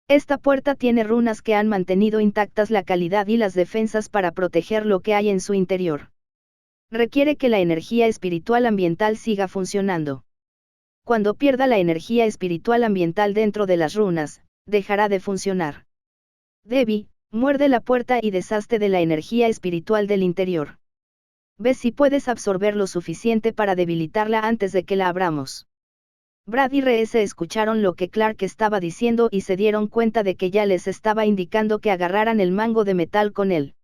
Esta puerta tiene runas que han mantenido intactas la calidad y las defensas para proteger lo que hay en su interior. Requiere que la energía espiritual ambiental siga funcionando. Cuando pierda la energía espiritual ambiental dentro de las runas, dejará de funcionar. Debbie, muerde la puerta y deshazte de la energía espiritual del interior. Ve si puedes absorber lo suficiente para debilitarla antes de que la abramos. Brad y Reese escucharon lo que Clark estaba diciendo y se dieron cuenta de que ya les estaba indicando que agarraran el mango de metal con él.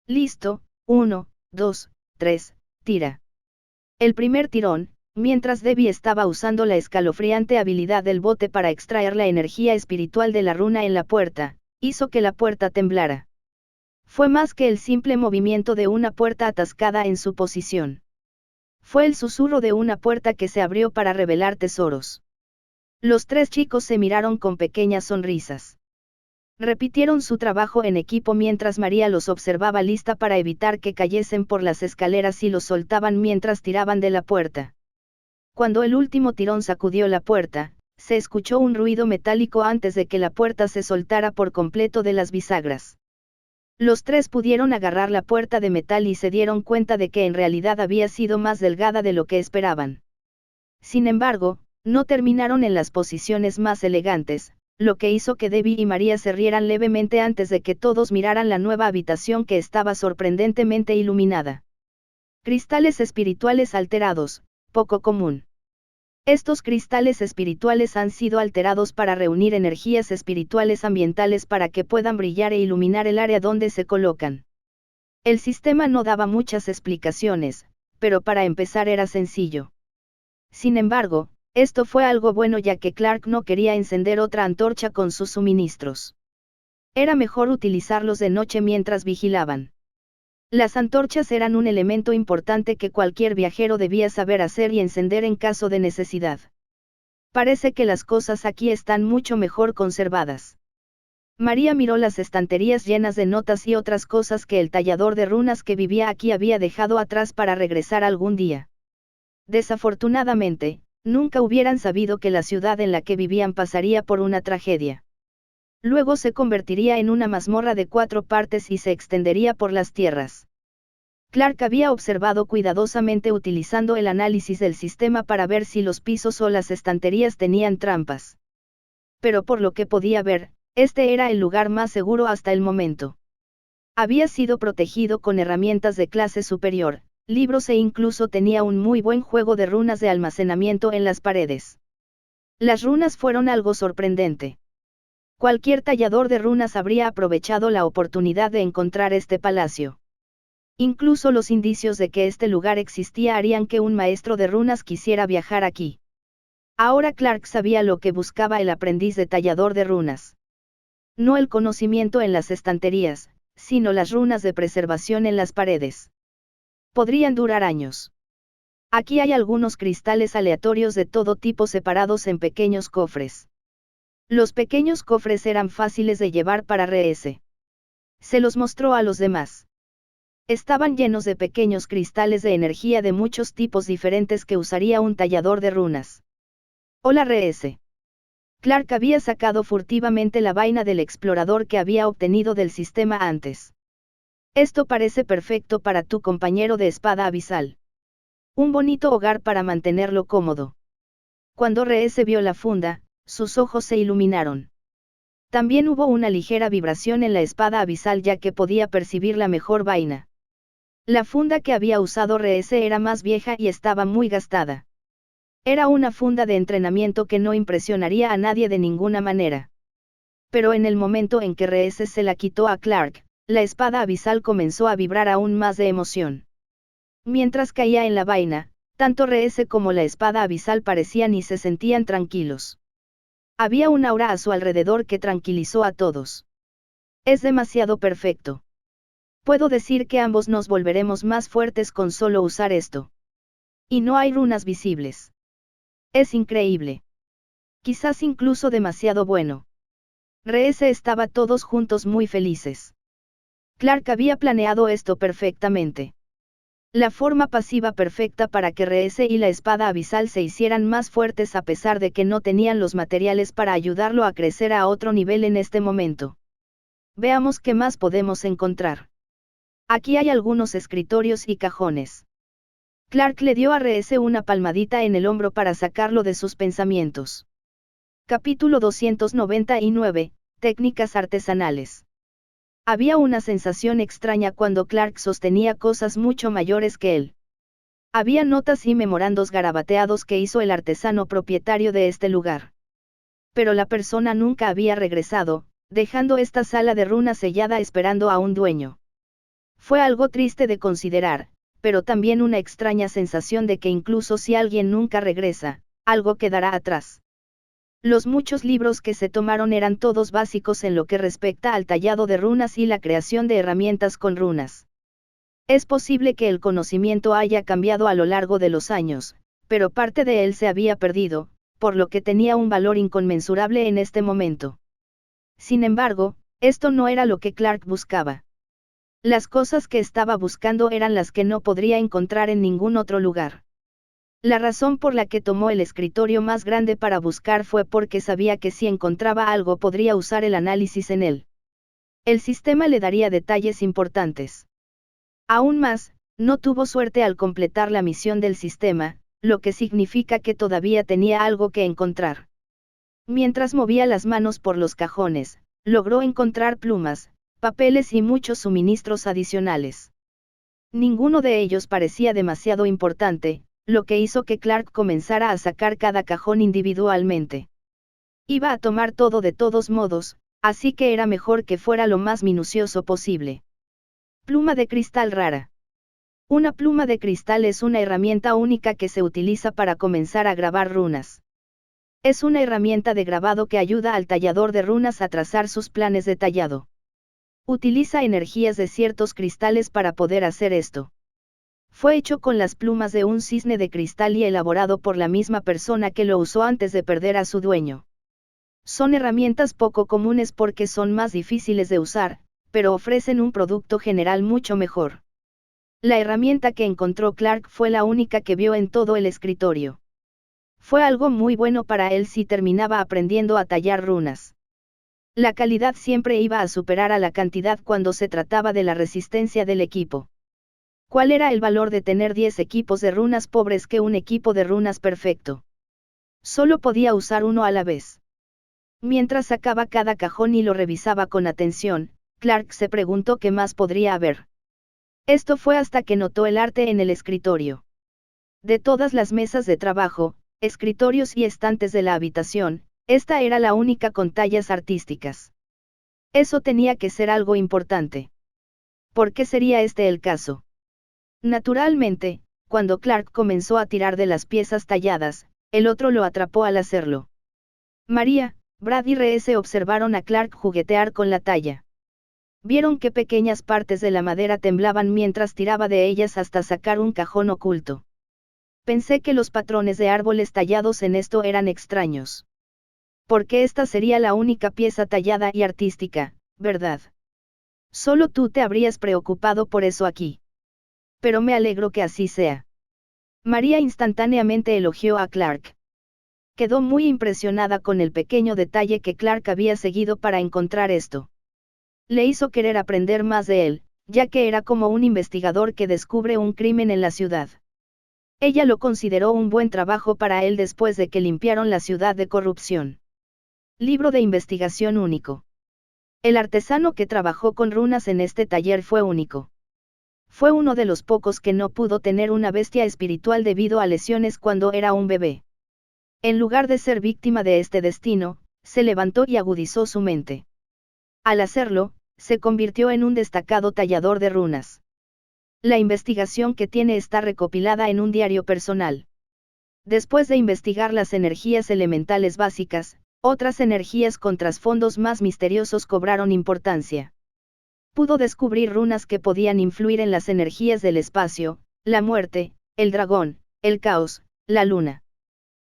Listo, 1, 2, 3, tira. El primer tirón, mientras Debbie estaba usando la escalofriante habilidad del bote para extraer la energía espiritual de la runa en la puerta, hizo que la puerta temblara. Fue más que el simple movimiento de una puerta atascada en su posición. Fue el susurro de una puerta que se abrió para revelar tesoros. Los tres chicos se miraron con pequeñas sonrisas. Repitieron su trabajo en equipo mientras María los observaba lista para evitar que cayesen por las escaleras y los soltaban mientras tiraban de la puerta. Cuando el último tirón sacudió la puerta, se escuchó un ruido metálico antes de que la puerta se soltara por completo de las bisagras. Los tres pudieron agarrar la puerta de metal y se dieron cuenta de que en realidad había sido más delgada de lo que esperaban. Sin embargo, no terminaron en las posiciones más elegantes, lo que hizo que Debbie y María se rieran levemente antes de que todos miraran la nueva habitación que estaba sorprendentemente iluminada. Cristales espirituales alterados, poco común. Estos cristales espirituales han sido alterados para reunir energías espirituales ambientales para que puedan brillar e iluminar el área donde se colocan. El sistema no daba muchas explicaciones, pero para empezar era sencillo. Sin embargo, esto fue algo bueno ya que Clark no quería encender otra antorcha con sus suministros. Era mejor utilizarlos de noche mientras vigilaban. Las antorchas eran un elemento importante que cualquier viajero debía saber hacer y encender en caso de necesidad. Parece que las cosas aquí están mucho mejor conservadas. María miró las estanterías llenas de notas y otras cosas que el tallador de runas que vivía aquí había dejado atrás para regresar algún día. Desafortunadamente, nunca hubieran sabido que la ciudad en la que vivían pasaría por una tragedia. Luego se convertiría en una mazmorra de 4 partes y se extendería por las tierras. Clark había observado cuidadosamente utilizando el análisis del sistema para ver si los pisos o las estanterías tenían trampas. Pero por lo que podía ver, este era el lugar más seguro hasta el momento. Había sido protegido con herramientas de clase superior, libros e incluso tenía un muy buen juego de runas de almacenamiento en las paredes. Las runas fueron algo sorprendente. Cualquier tallador de runas habría aprovechado la oportunidad de encontrar este palacio. Incluso los indicios de que este lugar existía harían que un maestro de runas quisiera viajar aquí. Ahora Clark sabía lo que buscaba el aprendiz de tallador de runas. No el conocimiento en las estanterías, sino las runas de preservación en las paredes. Podrían durar años. Aquí hay algunos cristales aleatorios de todo tipo separados en pequeños cofres. Los pequeños cofres eran fáciles de llevar para Reese. Se los mostró a los demás. Estaban llenos de pequeños cristales de energía de muchos tipos diferentes que usaría un tallador de runas. Hola RS. Clark había sacado furtivamente la vaina del explorador que había obtenido del sistema antes. Esto parece perfecto para tu compañero de espada abisal. Un bonito hogar para mantenerlo cómodo. Cuando RS vio la funda, sus ojos se iluminaron. También hubo una ligera vibración en la espada abisal ya que podía percibir la mejor vaina. La funda que había usado RS era más vieja y estaba muy gastada. Era una funda de entrenamiento que no impresionaría a nadie de ninguna manera. Pero en el momento en que RS se la quitó a Clark, la espada abisal comenzó a vibrar aún más de emoción. Mientras caía en la vaina, tanto RS como la espada abisal parecían y se sentían tranquilos. Había un aura a su alrededor que tranquilizó a todos. Es demasiado perfecto. Puedo decir que ambos nos volveremos más fuertes con solo usar esto. Y no hay runas visibles. Es increíble. Quizás incluso demasiado bueno. RS estaba todos juntos muy felices. Clark había planeado esto perfectamente. La forma pasiva perfecta para que RS y la espada abisal se hicieran más fuertes a pesar de que no tenían los materiales para ayudarlo a crecer a otro nivel en este momento. Veamos qué más podemos encontrar. Aquí hay algunos escritorios y cajones. Clark le dio a RS una palmadita en el hombro para sacarlo de sus pensamientos. Capítulo 299, Técnicas artesanales. Había una sensación extraña cuando Clark sostenía cosas mucho mayores que él. Había notas y memorandos garabateados que hizo el artesano propietario de este lugar. Pero la persona nunca había regresado, dejando esta sala de runas sellada esperando a un dueño. Fue algo triste de considerar, pero también una extraña sensación de que incluso si alguien nunca regresa, algo quedará atrás. Los muchos libros que se tomaron eran todos básicos en lo que respecta al tallado de runas y la creación de herramientas con runas. Es posible que el conocimiento haya cambiado a lo largo de los años, pero parte de él se había perdido, por lo que tenía un valor inconmensurable en este momento. Sin embargo, esto no era lo que Clark buscaba. Las cosas que estaba buscando eran las que no podría encontrar en ningún otro lugar. La razón por la que tomó el escritorio más grande para buscar fue porque sabía que si encontraba algo podría usar el análisis en él. El sistema le daría detalles importantes. Aún más, no tuvo suerte al completar la misión del sistema, lo que significa que todavía tenía algo que encontrar. Mientras movía las manos por los cajones, logró encontrar plumas, papeles y muchos suministros adicionales. Ninguno de ellos parecía demasiado importante, lo que hizo que Clark comenzara a sacar cada cajón individualmente. Iba a tomar todo de todos modos, así que era mejor que fuera lo más minucioso posible. Pluma de cristal rara. Una pluma de cristal es una herramienta única que se utiliza para comenzar a grabar runas. Es una herramienta de grabado que ayuda al tallador de runas a trazar sus planes de tallado. Utiliza energías de ciertos cristales para poder hacer esto. Fue hecho con las plumas de un cisne de cristal y elaborado por la misma persona que lo usó antes de perder a su dueño. Son herramientas poco comunes porque son más difíciles de usar, pero ofrecen un producto general mucho mejor. La herramienta que encontró Clark fue la única que vio en todo el escritorio. Fue algo muy bueno para él si terminaba aprendiendo a tallar runas. La calidad siempre iba a superar a la cantidad cuando se trataba de la resistencia del equipo. ¿Cuál era el valor de tener 10 equipos de runas pobres que un equipo de runas perfecto? Solo podía usar uno a la vez. Mientras sacaba cada cajón y lo revisaba con atención, Clark se preguntó qué más podría haber. Esto fue hasta que notó el arte en el escritorio. De todas las mesas de trabajo, escritorios y estantes de la habitación, esta era la única con tallas artísticas. Eso tenía que ser algo importante. ¿Por qué sería este el caso? Naturalmente, cuando Clark comenzó a tirar de las piezas talladas, el otro lo atrapó al hacerlo. María, Brad y RS observaron a Clark juguetear con la talla. Vieron que pequeñas partes de la madera temblaban mientras tiraba de ellas hasta sacar un cajón oculto. Pensé que los patrones de árboles tallados en esto eran extraños. Porque esta sería la única pieza tallada y artística, ¿verdad? Solo tú te habrías preocupado por eso aquí. Pero me alegro que así sea. María instantáneamente elogió a Clark. Quedó muy impresionada con el pequeño detalle que Clark había seguido para encontrar esto. Le hizo querer aprender más de él, ya que era como un investigador que descubre un crimen en la ciudad. Ella lo consideró un buen trabajo para él después de que limpiaron la ciudad de corrupción. Libro de investigación único. El artesano que trabajó con runas en este taller fue único. Fue uno de los pocos que no pudo tener una bestia espiritual debido a lesiones cuando era un bebé. En lugar de ser víctima de este destino, se levantó y agudizó su mente. Al hacerlo, se convirtió en un destacado tallador de runas. La investigación que tiene está recopilada en un diario personal. Después de investigar las energías elementales básicas, otras energías con trasfondos más misteriosos cobraron importancia. Pudo descubrir runas que podían influir en las energías del espacio, la muerte, el dragón, el caos, la luna.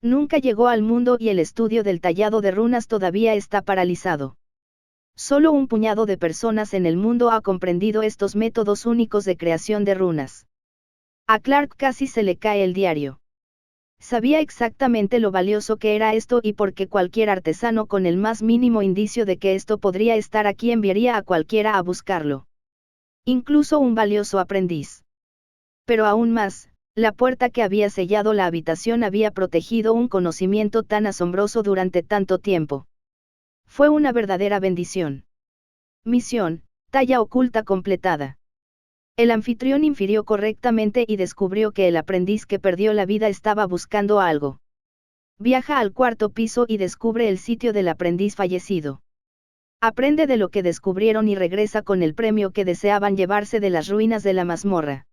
Nunca llegó al mundo y el estudio del tallado de runas todavía está paralizado. Solo un puñado de personas en el mundo ha comprendido estos métodos únicos de creación de runas. A Clark casi se le cae el diario. Sabía exactamente lo valioso que era esto y porque cualquier artesano con el más mínimo indicio de que esto podría estar aquí enviaría a cualquiera a buscarlo. Incluso un valioso aprendiz. Pero aún más, la puerta que había sellado la habitación había protegido un conocimiento tan asombroso durante tanto tiempo. Fue una verdadera bendición. Misión, talla oculta completada. El anfitrión infirió correctamente y descubrió que el aprendiz que perdió la vida estaba buscando algo. Viaja al cuarto piso y descubre el sitio del aprendiz fallecido. Aprende de lo que descubrieron y regresa con el premio que deseaban llevarse de las ruinas de la mazmorra.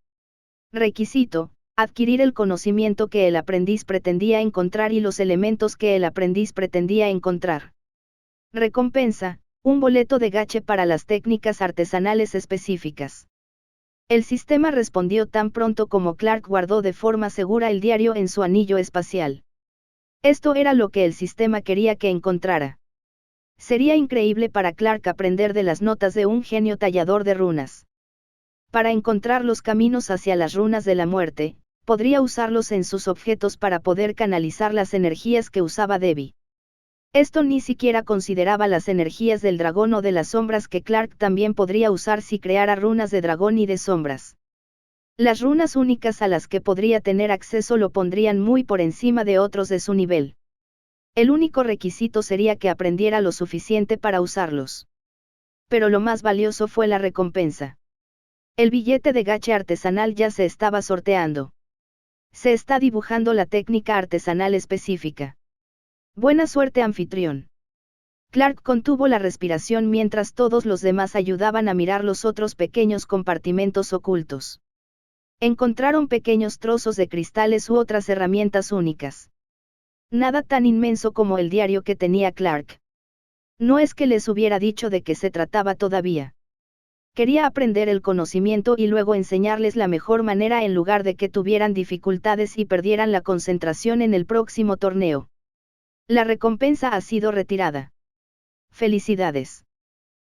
Requisito: adquirir el conocimiento que el aprendiz pretendía encontrar y los elementos que el aprendiz pretendía encontrar. Recompensa: un boleto de gache para las técnicas artesanales específicas. El sistema respondió tan pronto como Clark guardó de forma segura el diario en su anillo espacial. Esto era lo que el sistema quería que encontrara. Sería increíble para Clark aprender de las notas de un genio tallador de runas. Para encontrar los caminos hacia las runas de la muerte, podría usarlos en sus objetos para poder canalizar las energías que usaba Debbie. Esto ni siquiera consideraba las energías del dragón o de las sombras que Clark también podría usar si creara runas de dragón y de sombras. Las runas únicas a las que podría tener acceso lo pondrían muy por encima de otros de su nivel. El único requisito sería que aprendiera lo suficiente para usarlos. Pero lo más valioso fue la recompensa. El billete de gache artesanal ya se estaba sorteando. Se está dibujando la técnica artesanal específica. Buena suerte, anfitrión. Clark contuvo la respiración mientras todos los demás ayudaban a mirar los otros pequeños compartimentos ocultos. Encontraron pequeños trozos de cristales u otras herramientas únicas. Nada tan inmenso como el diario que tenía Clark. No es que les hubiera dicho de qué se trataba todavía. Quería aprender el conocimiento y luego enseñarles la mejor manera en lugar de que tuvieran dificultades y perdieran la concentración en el próximo torneo. La recompensa ha sido retirada. Felicidades.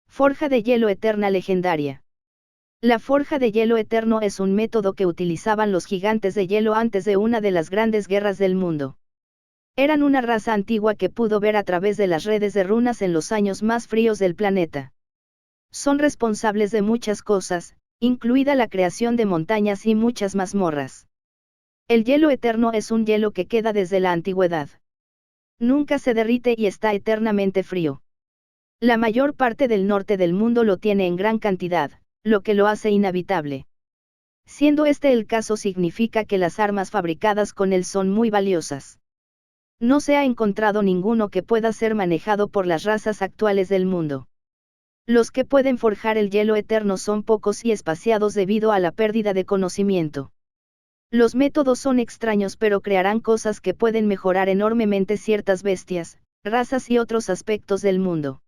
Forja de hielo eterna legendaria. La forja de hielo eterno es un método que utilizaban los gigantes de hielo antes de una de las grandes guerras del mundo. Eran una raza antigua que pudo ver a través de las redes de runas en los años más fríos del planeta. Son responsables de muchas cosas, incluida la creación de montañas y muchas mazmorras. El hielo eterno es un hielo que queda desde la antigüedad. Nunca se derrite y está eternamente frío. La mayor parte del norte del mundo lo tiene en gran cantidad, lo que lo hace inhabitable. Siendo este el caso, significa que las armas fabricadas con él son muy valiosas. No se ha encontrado ninguno que pueda ser manejado por las razas actuales del mundo. Los que pueden forjar el hielo eterno son pocos y espaciados debido a la pérdida de conocimiento. Los métodos son extraños, pero crearán cosas que pueden mejorar enormemente ciertas bestias, razas y otros aspectos del mundo.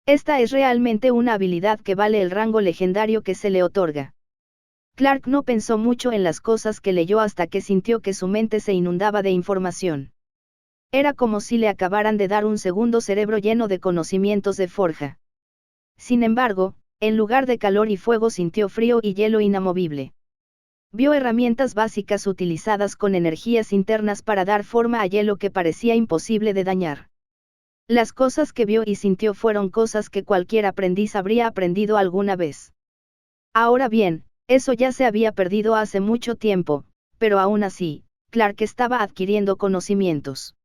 Esta es realmente una habilidad que vale el rango legendario que se le otorga. Clark no pensó mucho en las cosas que leyó hasta que sintió que su mente se inundaba de información. Era como si le acabaran de dar un segundo cerebro lleno de conocimientos de forja. Sin embargo, en lugar de calor y fuego sintió frío y hielo inamovible. Vio herramientas básicas utilizadas con energías internas para dar forma a hielo que parecía imposible de dañar. Las cosas que vio y sintió fueron cosas que cualquier aprendiz habría aprendido alguna vez. Ahora bien, eso ya se había perdido hace mucho tiempo, pero aún así, Clark estaba adquiriendo conocimientos.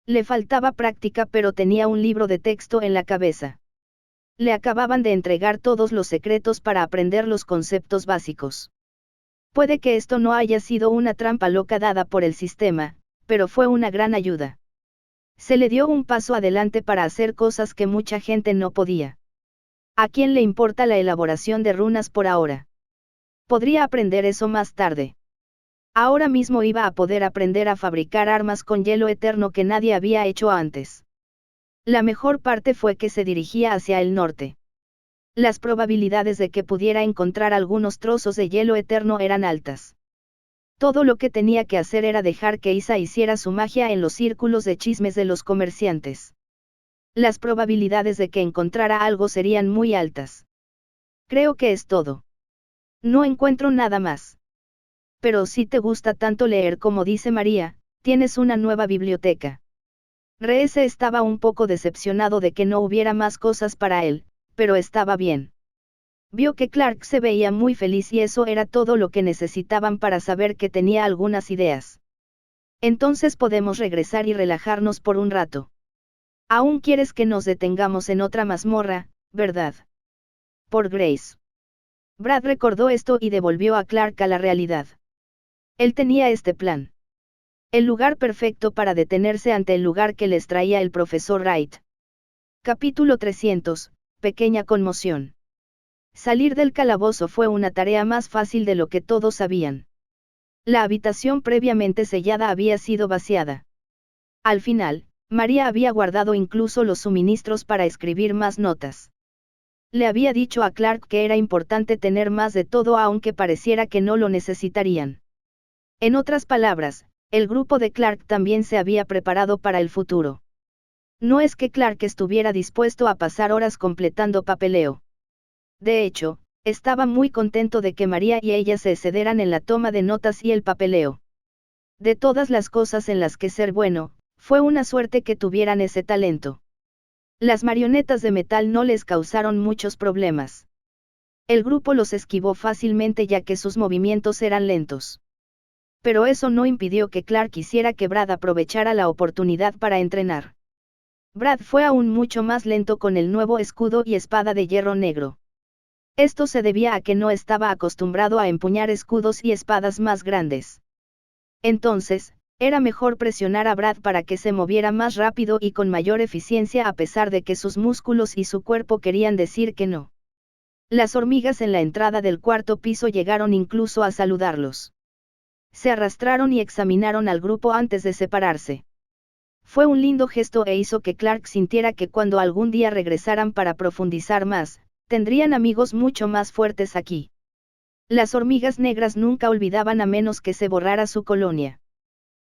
Le faltaba práctica, pero tenía un libro de texto en la cabeza. Le acababan de entregar todos los secretos para aprender los conceptos básicos. Puede que esto no haya sido una trampa loca dada por el sistema, pero fue una gran ayuda. Se le dio un paso adelante para hacer cosas que mucha gente no podía. ¿A quién le importa la elaboración de runas por ahora? Podría aprender eso más tarde. Ahora mismo iba a poder aprender a fabricar armas con hielo eterno que nadie había hecho antes. La mejor parte fue que se dirigía hacia el norte. Las probabilidades de que pudiera encontrar algunos trozos de hielo eterno eran altas. Todo lo que tenía que hacer era dejar que Isa hiciera su magia en los círculos de chismes de los comerciantes. Las probabilidades de que encontrara algo serían muy altas. Creo que es todo. No encuentro nada más. Pero si te gusta tanto leer como dice María, tienes una nueva biblioteca. Reese estaba un poco decepcionado de que no hubiera más cosas para él, pero estaba bien. Vio que Clark se veía muy feliz y eso era todo lo que necesitaban para saber que tenía algunas ideas. Entonces podemos regresar y relajarnos por un rato. Aún quieres que nos detengamos en otra mazmorra, ¿verdad? Por Grace. Brad recordó esto y devolvió a Clark a la realidad. Él tenía este plan. El lugar perfecto para detenerse ante el lugar que les traía el profesor Wright. Capítulo 300, Pequeña conmoción. Salir del calabozo fue una tarea más fácil de lo que todos sabían. La habitación previamente sellada había sido vaciada. Al final, María había guardado incluso los suministros para escribir más notas. Le había dicho a Clark que era importante tener más de todo aunque pareciera que no lo necesitarían. En otras palabras, el grupo de Clark también se había preparado para el futuro. No es que Clark estuviera dispuesto a pasar horas completando papeleo. De hecho, estaba muy contento de que María y ella se excederan en la toma de notas y el papeleo. De todas las cosas en las que ser bueno, fue una suerte que tuvieran ese talento. Las marionetas de metal no les causaron muchos problemas. El grupo los esquivó fácilmente ya que sus movimientos eran lentos. Pero eso no impidió que Clark quisiera que Brad aprovechara la oportunidad para entrenar. Brad fue aún mucho más lento con el nuevo escudo y espada de hierro negro. Esto se debía a que no estaba acostumbrado a empuñar escudos y espadas más grandes. Entonces, era mejor presionar a Brad para que se moviera más rápido y con mayor eficiencia a pesar de que sus músculos y su cuerpo querían decir que no. Las hormigas en la entrada del cuarto piso llegaron incluso a saludarlos. Se arrastraron y examinaron al grupo antes de separarse. Fue un lindo gesto e hizo que Clark sintiera que cuando algún día regresaran para profundizar más, tendrían amigos mucho más fuertes aquí. Las hormigas negras nunca olvidaban a menos que se borrara su colonia.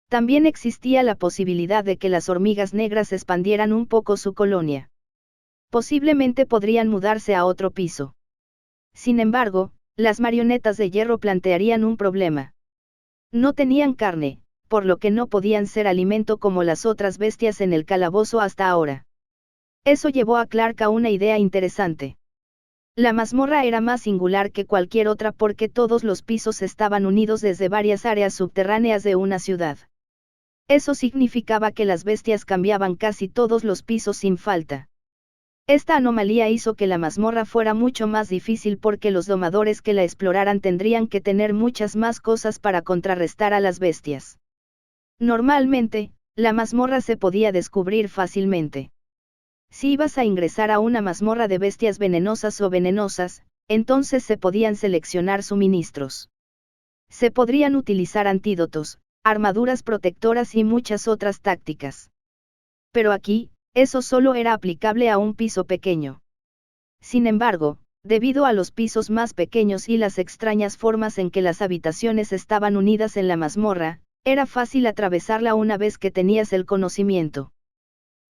También existía la posibilidad de que las hormigas negras expandieran un poco su colonia. Posiblemente podrían mudarse a otro piso. Sin embargo, las marionetas de hierro plantearían un problema. No tenían carne, por lo que no podían ser alimento como las otras bestias en el calabozo hasta ahora. Eso llevó a Clark a una idea interesante. La mazmorra era más singular que cualquier otra porque todos los pisos estaban unidos desde varias áreas subterráneas de una ciudad. Eso significaba que las bestias cambiaban casi todos los pisos sin falta. Esta anomalía hizo que la mazmorra fuera mucho más difícil porque los domadores que la exploraran tendrían que tener muchas más cosas para contrarrestar a las bestias. Normalmente, la mazmorra se podía descubrir fácilmente. Si ibas a ingresar a una mazmorra de bestias venenosas o venenosas, entonces se podían seleccionar suministros. Se podrían utilizar antídotos, armaduras protectoras y muchas otras tácticas. Pero aquí, eso solo era aplicable a un piso pequeño. Sin embargo, debido a los pisos más pequeños y las extrañas formas en que las habitaciones estaban unidas en la mazmorra, era fácil atravesarla una vez que tenías el conocimiento.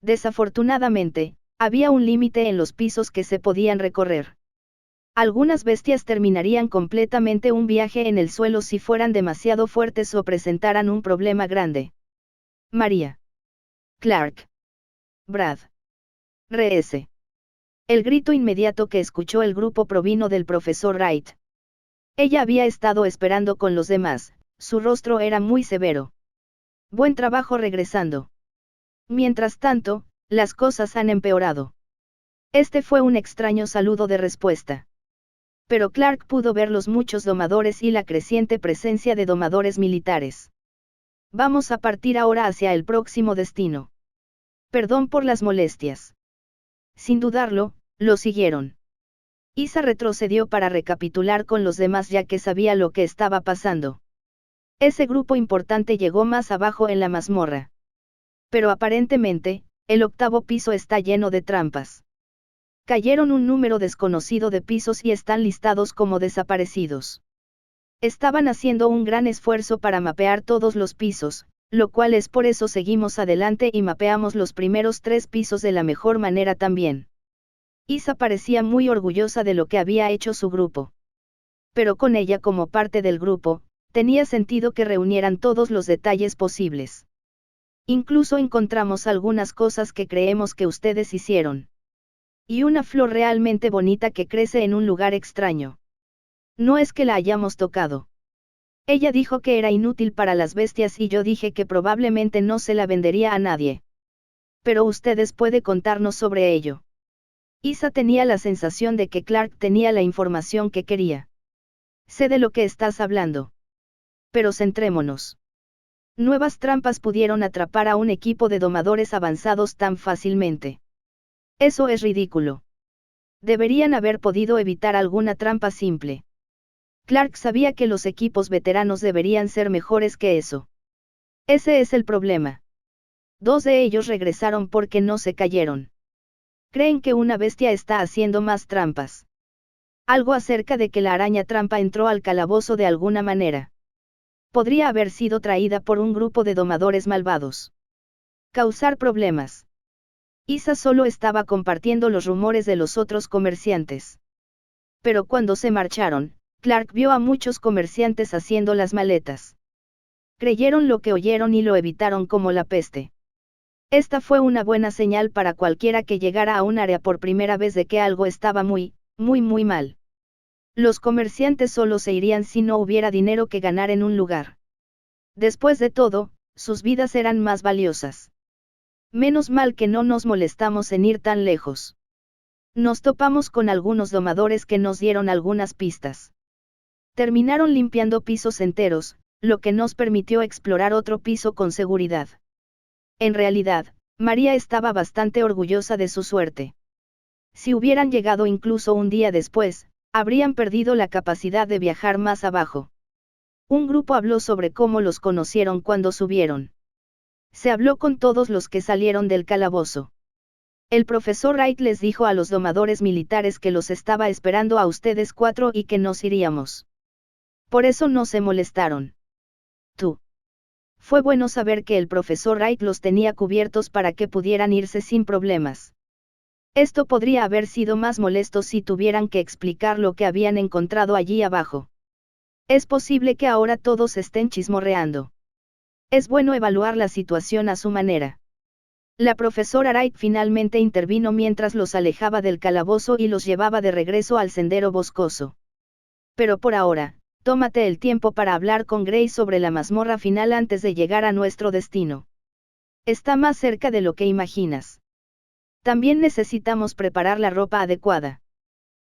Desafortunadamente, había un límite en los pisos que se podían recorrer. Algunas bestias terminarían completamente un viaje en el suelo si fueran demasiado fuertes o presentaran un problema grande. María. Clark. Brad. R.S. El grito inmediato que escuchó el grupo provino del profesor Wright. Ella había estado esperando con los demás, su rostro era muy severo. Buen trabajo regresando. Mientras tanto, las cosas han empeorado. Este fue un extraño saludo de respuesta. Pero Clark pudo ver los muchos domadores y la creciente presencia de domadores militares. Vamos a partir ahora hacia el próximo destino. Perdón por las molestias. Sin dudarlo, lo siguieron. Isa retrocedió para recapitular con los demás ya que sabía lo que estaba pasando. Ese grupo importante llegó más abajo en la mazmorra. Pero aparentemente, el octavo piso está lleno de trampas. Cayeron un número desconocido de pisos y están listados como desaparecidos. Estaban haciendo un gran esfuerzo para mapear todos los pisos, lo cual es por eso seguimos adelante y mapeamos los primeros 3 pisos de la mejor manera también. Isa parecía muy orgullosa de lo que había hecho su grupo. Pero con ella como parte del grupo, tenía sentido que reunieran todos los detalles posibles. Incluso encontramos algunas cosas que creemos que ustedes hicieron. Y una flor realmente bonita que crece en un lugar extraño. No es que la hayamos tocado. Ella dijo que era inútil para las bestias y yo dije que probablemente no se la vendería a nadie. Pero ustedes pueden contarnos sobre ello. Isa tenía la sensación de que Clark tenía la información que quería. Sé de lo que estás hablando. Pero centrémonos. Nuevas trampas pudieron atrapar a un equipo de domadores avanzados tan fácilmente. Eso es ridículo. Deberían haber podido evitar alguna trampa simple. Clark sabía que los equipos veteranos deberían ser mejores que eso. Ese es el problema. 2 de ellos regresaron porque no se cayeron. Creen que una bestia está haciendo más trampas. Algo acerca de que la araña trampa entró al calabozo de alguna manera. Podría haber sido traída por un grupo de domadores malvados. Causar problemas. Isa solo estaba compartiendo los rumores de los otros comerciantes. Pero cuando se marcharon, Clark vio a muchos comerciantes haciendo las maletas. Creyeron lo que oyeron y lo evitaron como la peste. Esta fue una buena señal para cualquiera que llegara a un área por primera vez de que algo estaba muy mal. Los comerciantes solo se irían si no hubiera dinero que ganar en un lugar. Después de todo, sus vidas eran más valiosas. Menos mal que no nos molestamos en ir tan lejos. Nos topamos con algunos domadores que nos dieron algunas pistas. Terminaron limpiando pisos enteros, lo que nos permitió explorar otro piso con seguridad. En realidad, María estaba bastante orgullosa de su suerte. Si hubieran llegado incluso un día después, habrían perdido la capacidad de viajar más abajo. Un grupo habló sobre cómo los conocieron cuando subieron. Se habló con todos los que salieron del calabozo. El profesor Wright les dijo a los domadores militares que los estaba esperando a ustedes 4 y que nos iríamos. Por eso no se molestaron. Tú. Fue bueno saber que el profesor Wright los tenía cubiertos para que pudieran irse sin problemas. Esto podría haber sido más molesto si tuvieran que explicar lo que habían encontrado allí abajo. Es posible que ahora todos estén chismorreando. Es bueno evaluar la situación a su manera. La profesora Wright finalmente intervino mientras los alejaba del calabozo y los llevaba de regreso al sendero boscoso. Pero por ahora, tómate el tiempo para hablar con Grace sobre la mazmorra final antes de llegar a nuestro destino. Está más cerca de lo que imaginas. También necesitamos preparar la ropa adecuada.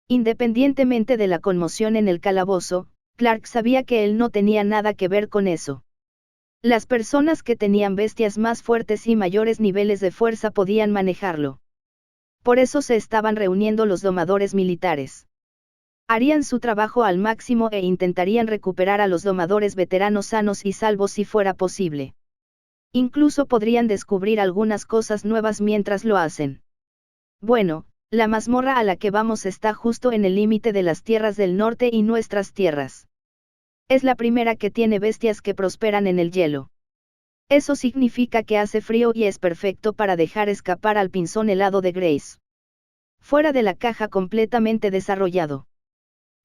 Independientemente de la conmoción en el calabozo, Clark sabía que él no tenía nada que ver con eso. Las personas que tenían bestias más fuertes y mayores niveles de fuerza podían manejarlo. Por eso se estaban reuniendo los domadores militares. Harían su trabajo al máximo e intentarían recuperar a los domadores veteranos sanos y salvos si fuera posible. Incluso podrían descubrir algunas cosas nuevas mientras lo hacen. Bueno, la mazmorra a la que vamos está justo en el límite de las tierras del norte y nuestras tierras. Es la primera que tiene bestias que prosperan en el hielo. Eso significa que hace frío y es perfecto para dejar escapar al pinzón helado de Grace. Fuera de la caja completamente desarrollado.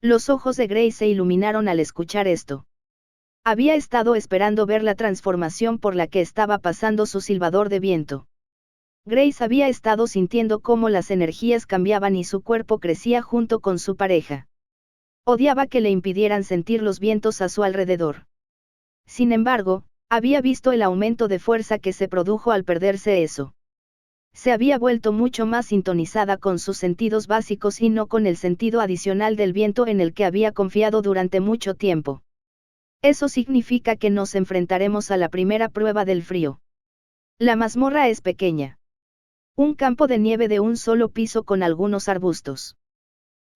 Los ojos de Grace se iluminaron al escuchar esto. Había estado esperando ver la transformación por la que estaba pasando su silbador de viento. Grace había estado sintiendo cómo las energías cambiaban y su cuerpo crecía junto con su pareja. Odiaba que le impidieran sentir los vientos a su alrededor. Sin embargo, había visto el aumento de fuerza que se produjo al perderse eso. Se había vuelto mucho más sintonizada con sus sentidos básicos y no con el sentido adicional del viento en el que había confiado durante mucho tiempo. Eso significa que nos enfrentaremos a la primera prueba del frío. La mazmorra es pequeña. Un campo de nieve de un solo piso con algunos arbustos.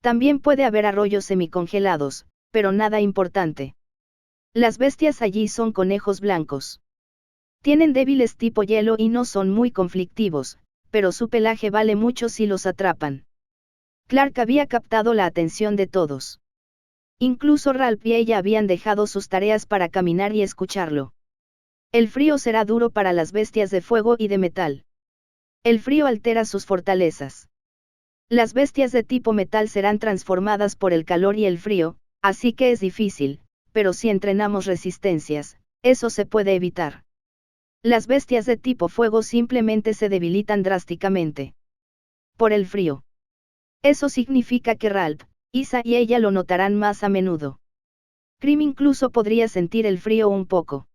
También puede haber arroyos semicongelados, pero nada importante. Las bestias allí son conejos blancos. Tienen débiles tipo hielo y no son muy conflictivos, pero su pelaje vale mucho si los atrapan. Clark había captado la atención de todos. Incluso Ralph y ella habían dejado sus tareas para caminar y escucharlo. El frío será duro para las bestias de fuego y de metal. El frío altera sus fortalezas. Las bestias de tipo metal serán transformadas por el calor y el frío, así que es difícil, pero si entrenamos resistencias, eso se puede evitar. Las bestias de tipo fuego simplemente se debilitan drásticamente. Por el frío. Eso significa que Ralph, Isa y ella lo notarán más a menudo. Krim incluso podría sentir el frío un poco.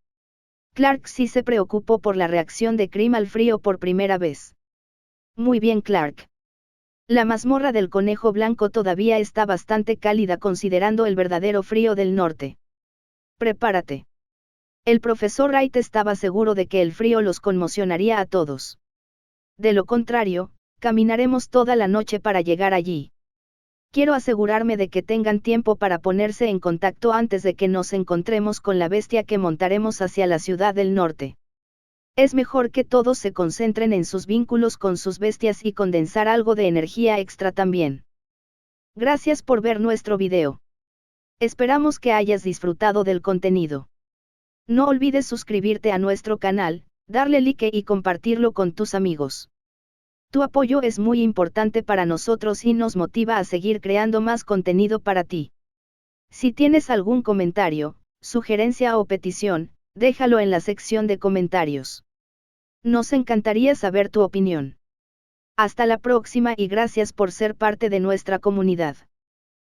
Clark sí se preocupó por la reacción de Krim al frío por primera vez. Muy bien, Clark. La mazmorra del conejo blanco todavía está bastante cálida considerando el verdadero frío del norte. Prepárate. El profesor Wright estaba seguro de que el frío los conmocionaría a todos. De lo contrario, caminaremos toda la noche para llegar allí. Quiero asegurarme de que tengan tiempo para ponerse en contacto antes de que nos encontremos con la bestia que montaremos hacia la ciudad del norte. Es mejor que todos se concentren en sus vínculos con sus bestias y condensar algo de energía extra también. Gracias por ver nuestro video. Esperamos que hayas disfrutado del contenido. No olvides suscribirte a nuestro canal, darle like y compartirlo con tus amigos. Tu apoyo es muy importante para nosotros y nos motiva a seguir creando más contenido para ti. Si tienes algún comentario, sugerencia o petición, déjalo en la sección de comentarios. Nos encantaría saber tu opinión. Hasta la próxima y gracias por ser parte de nuestra comunidad.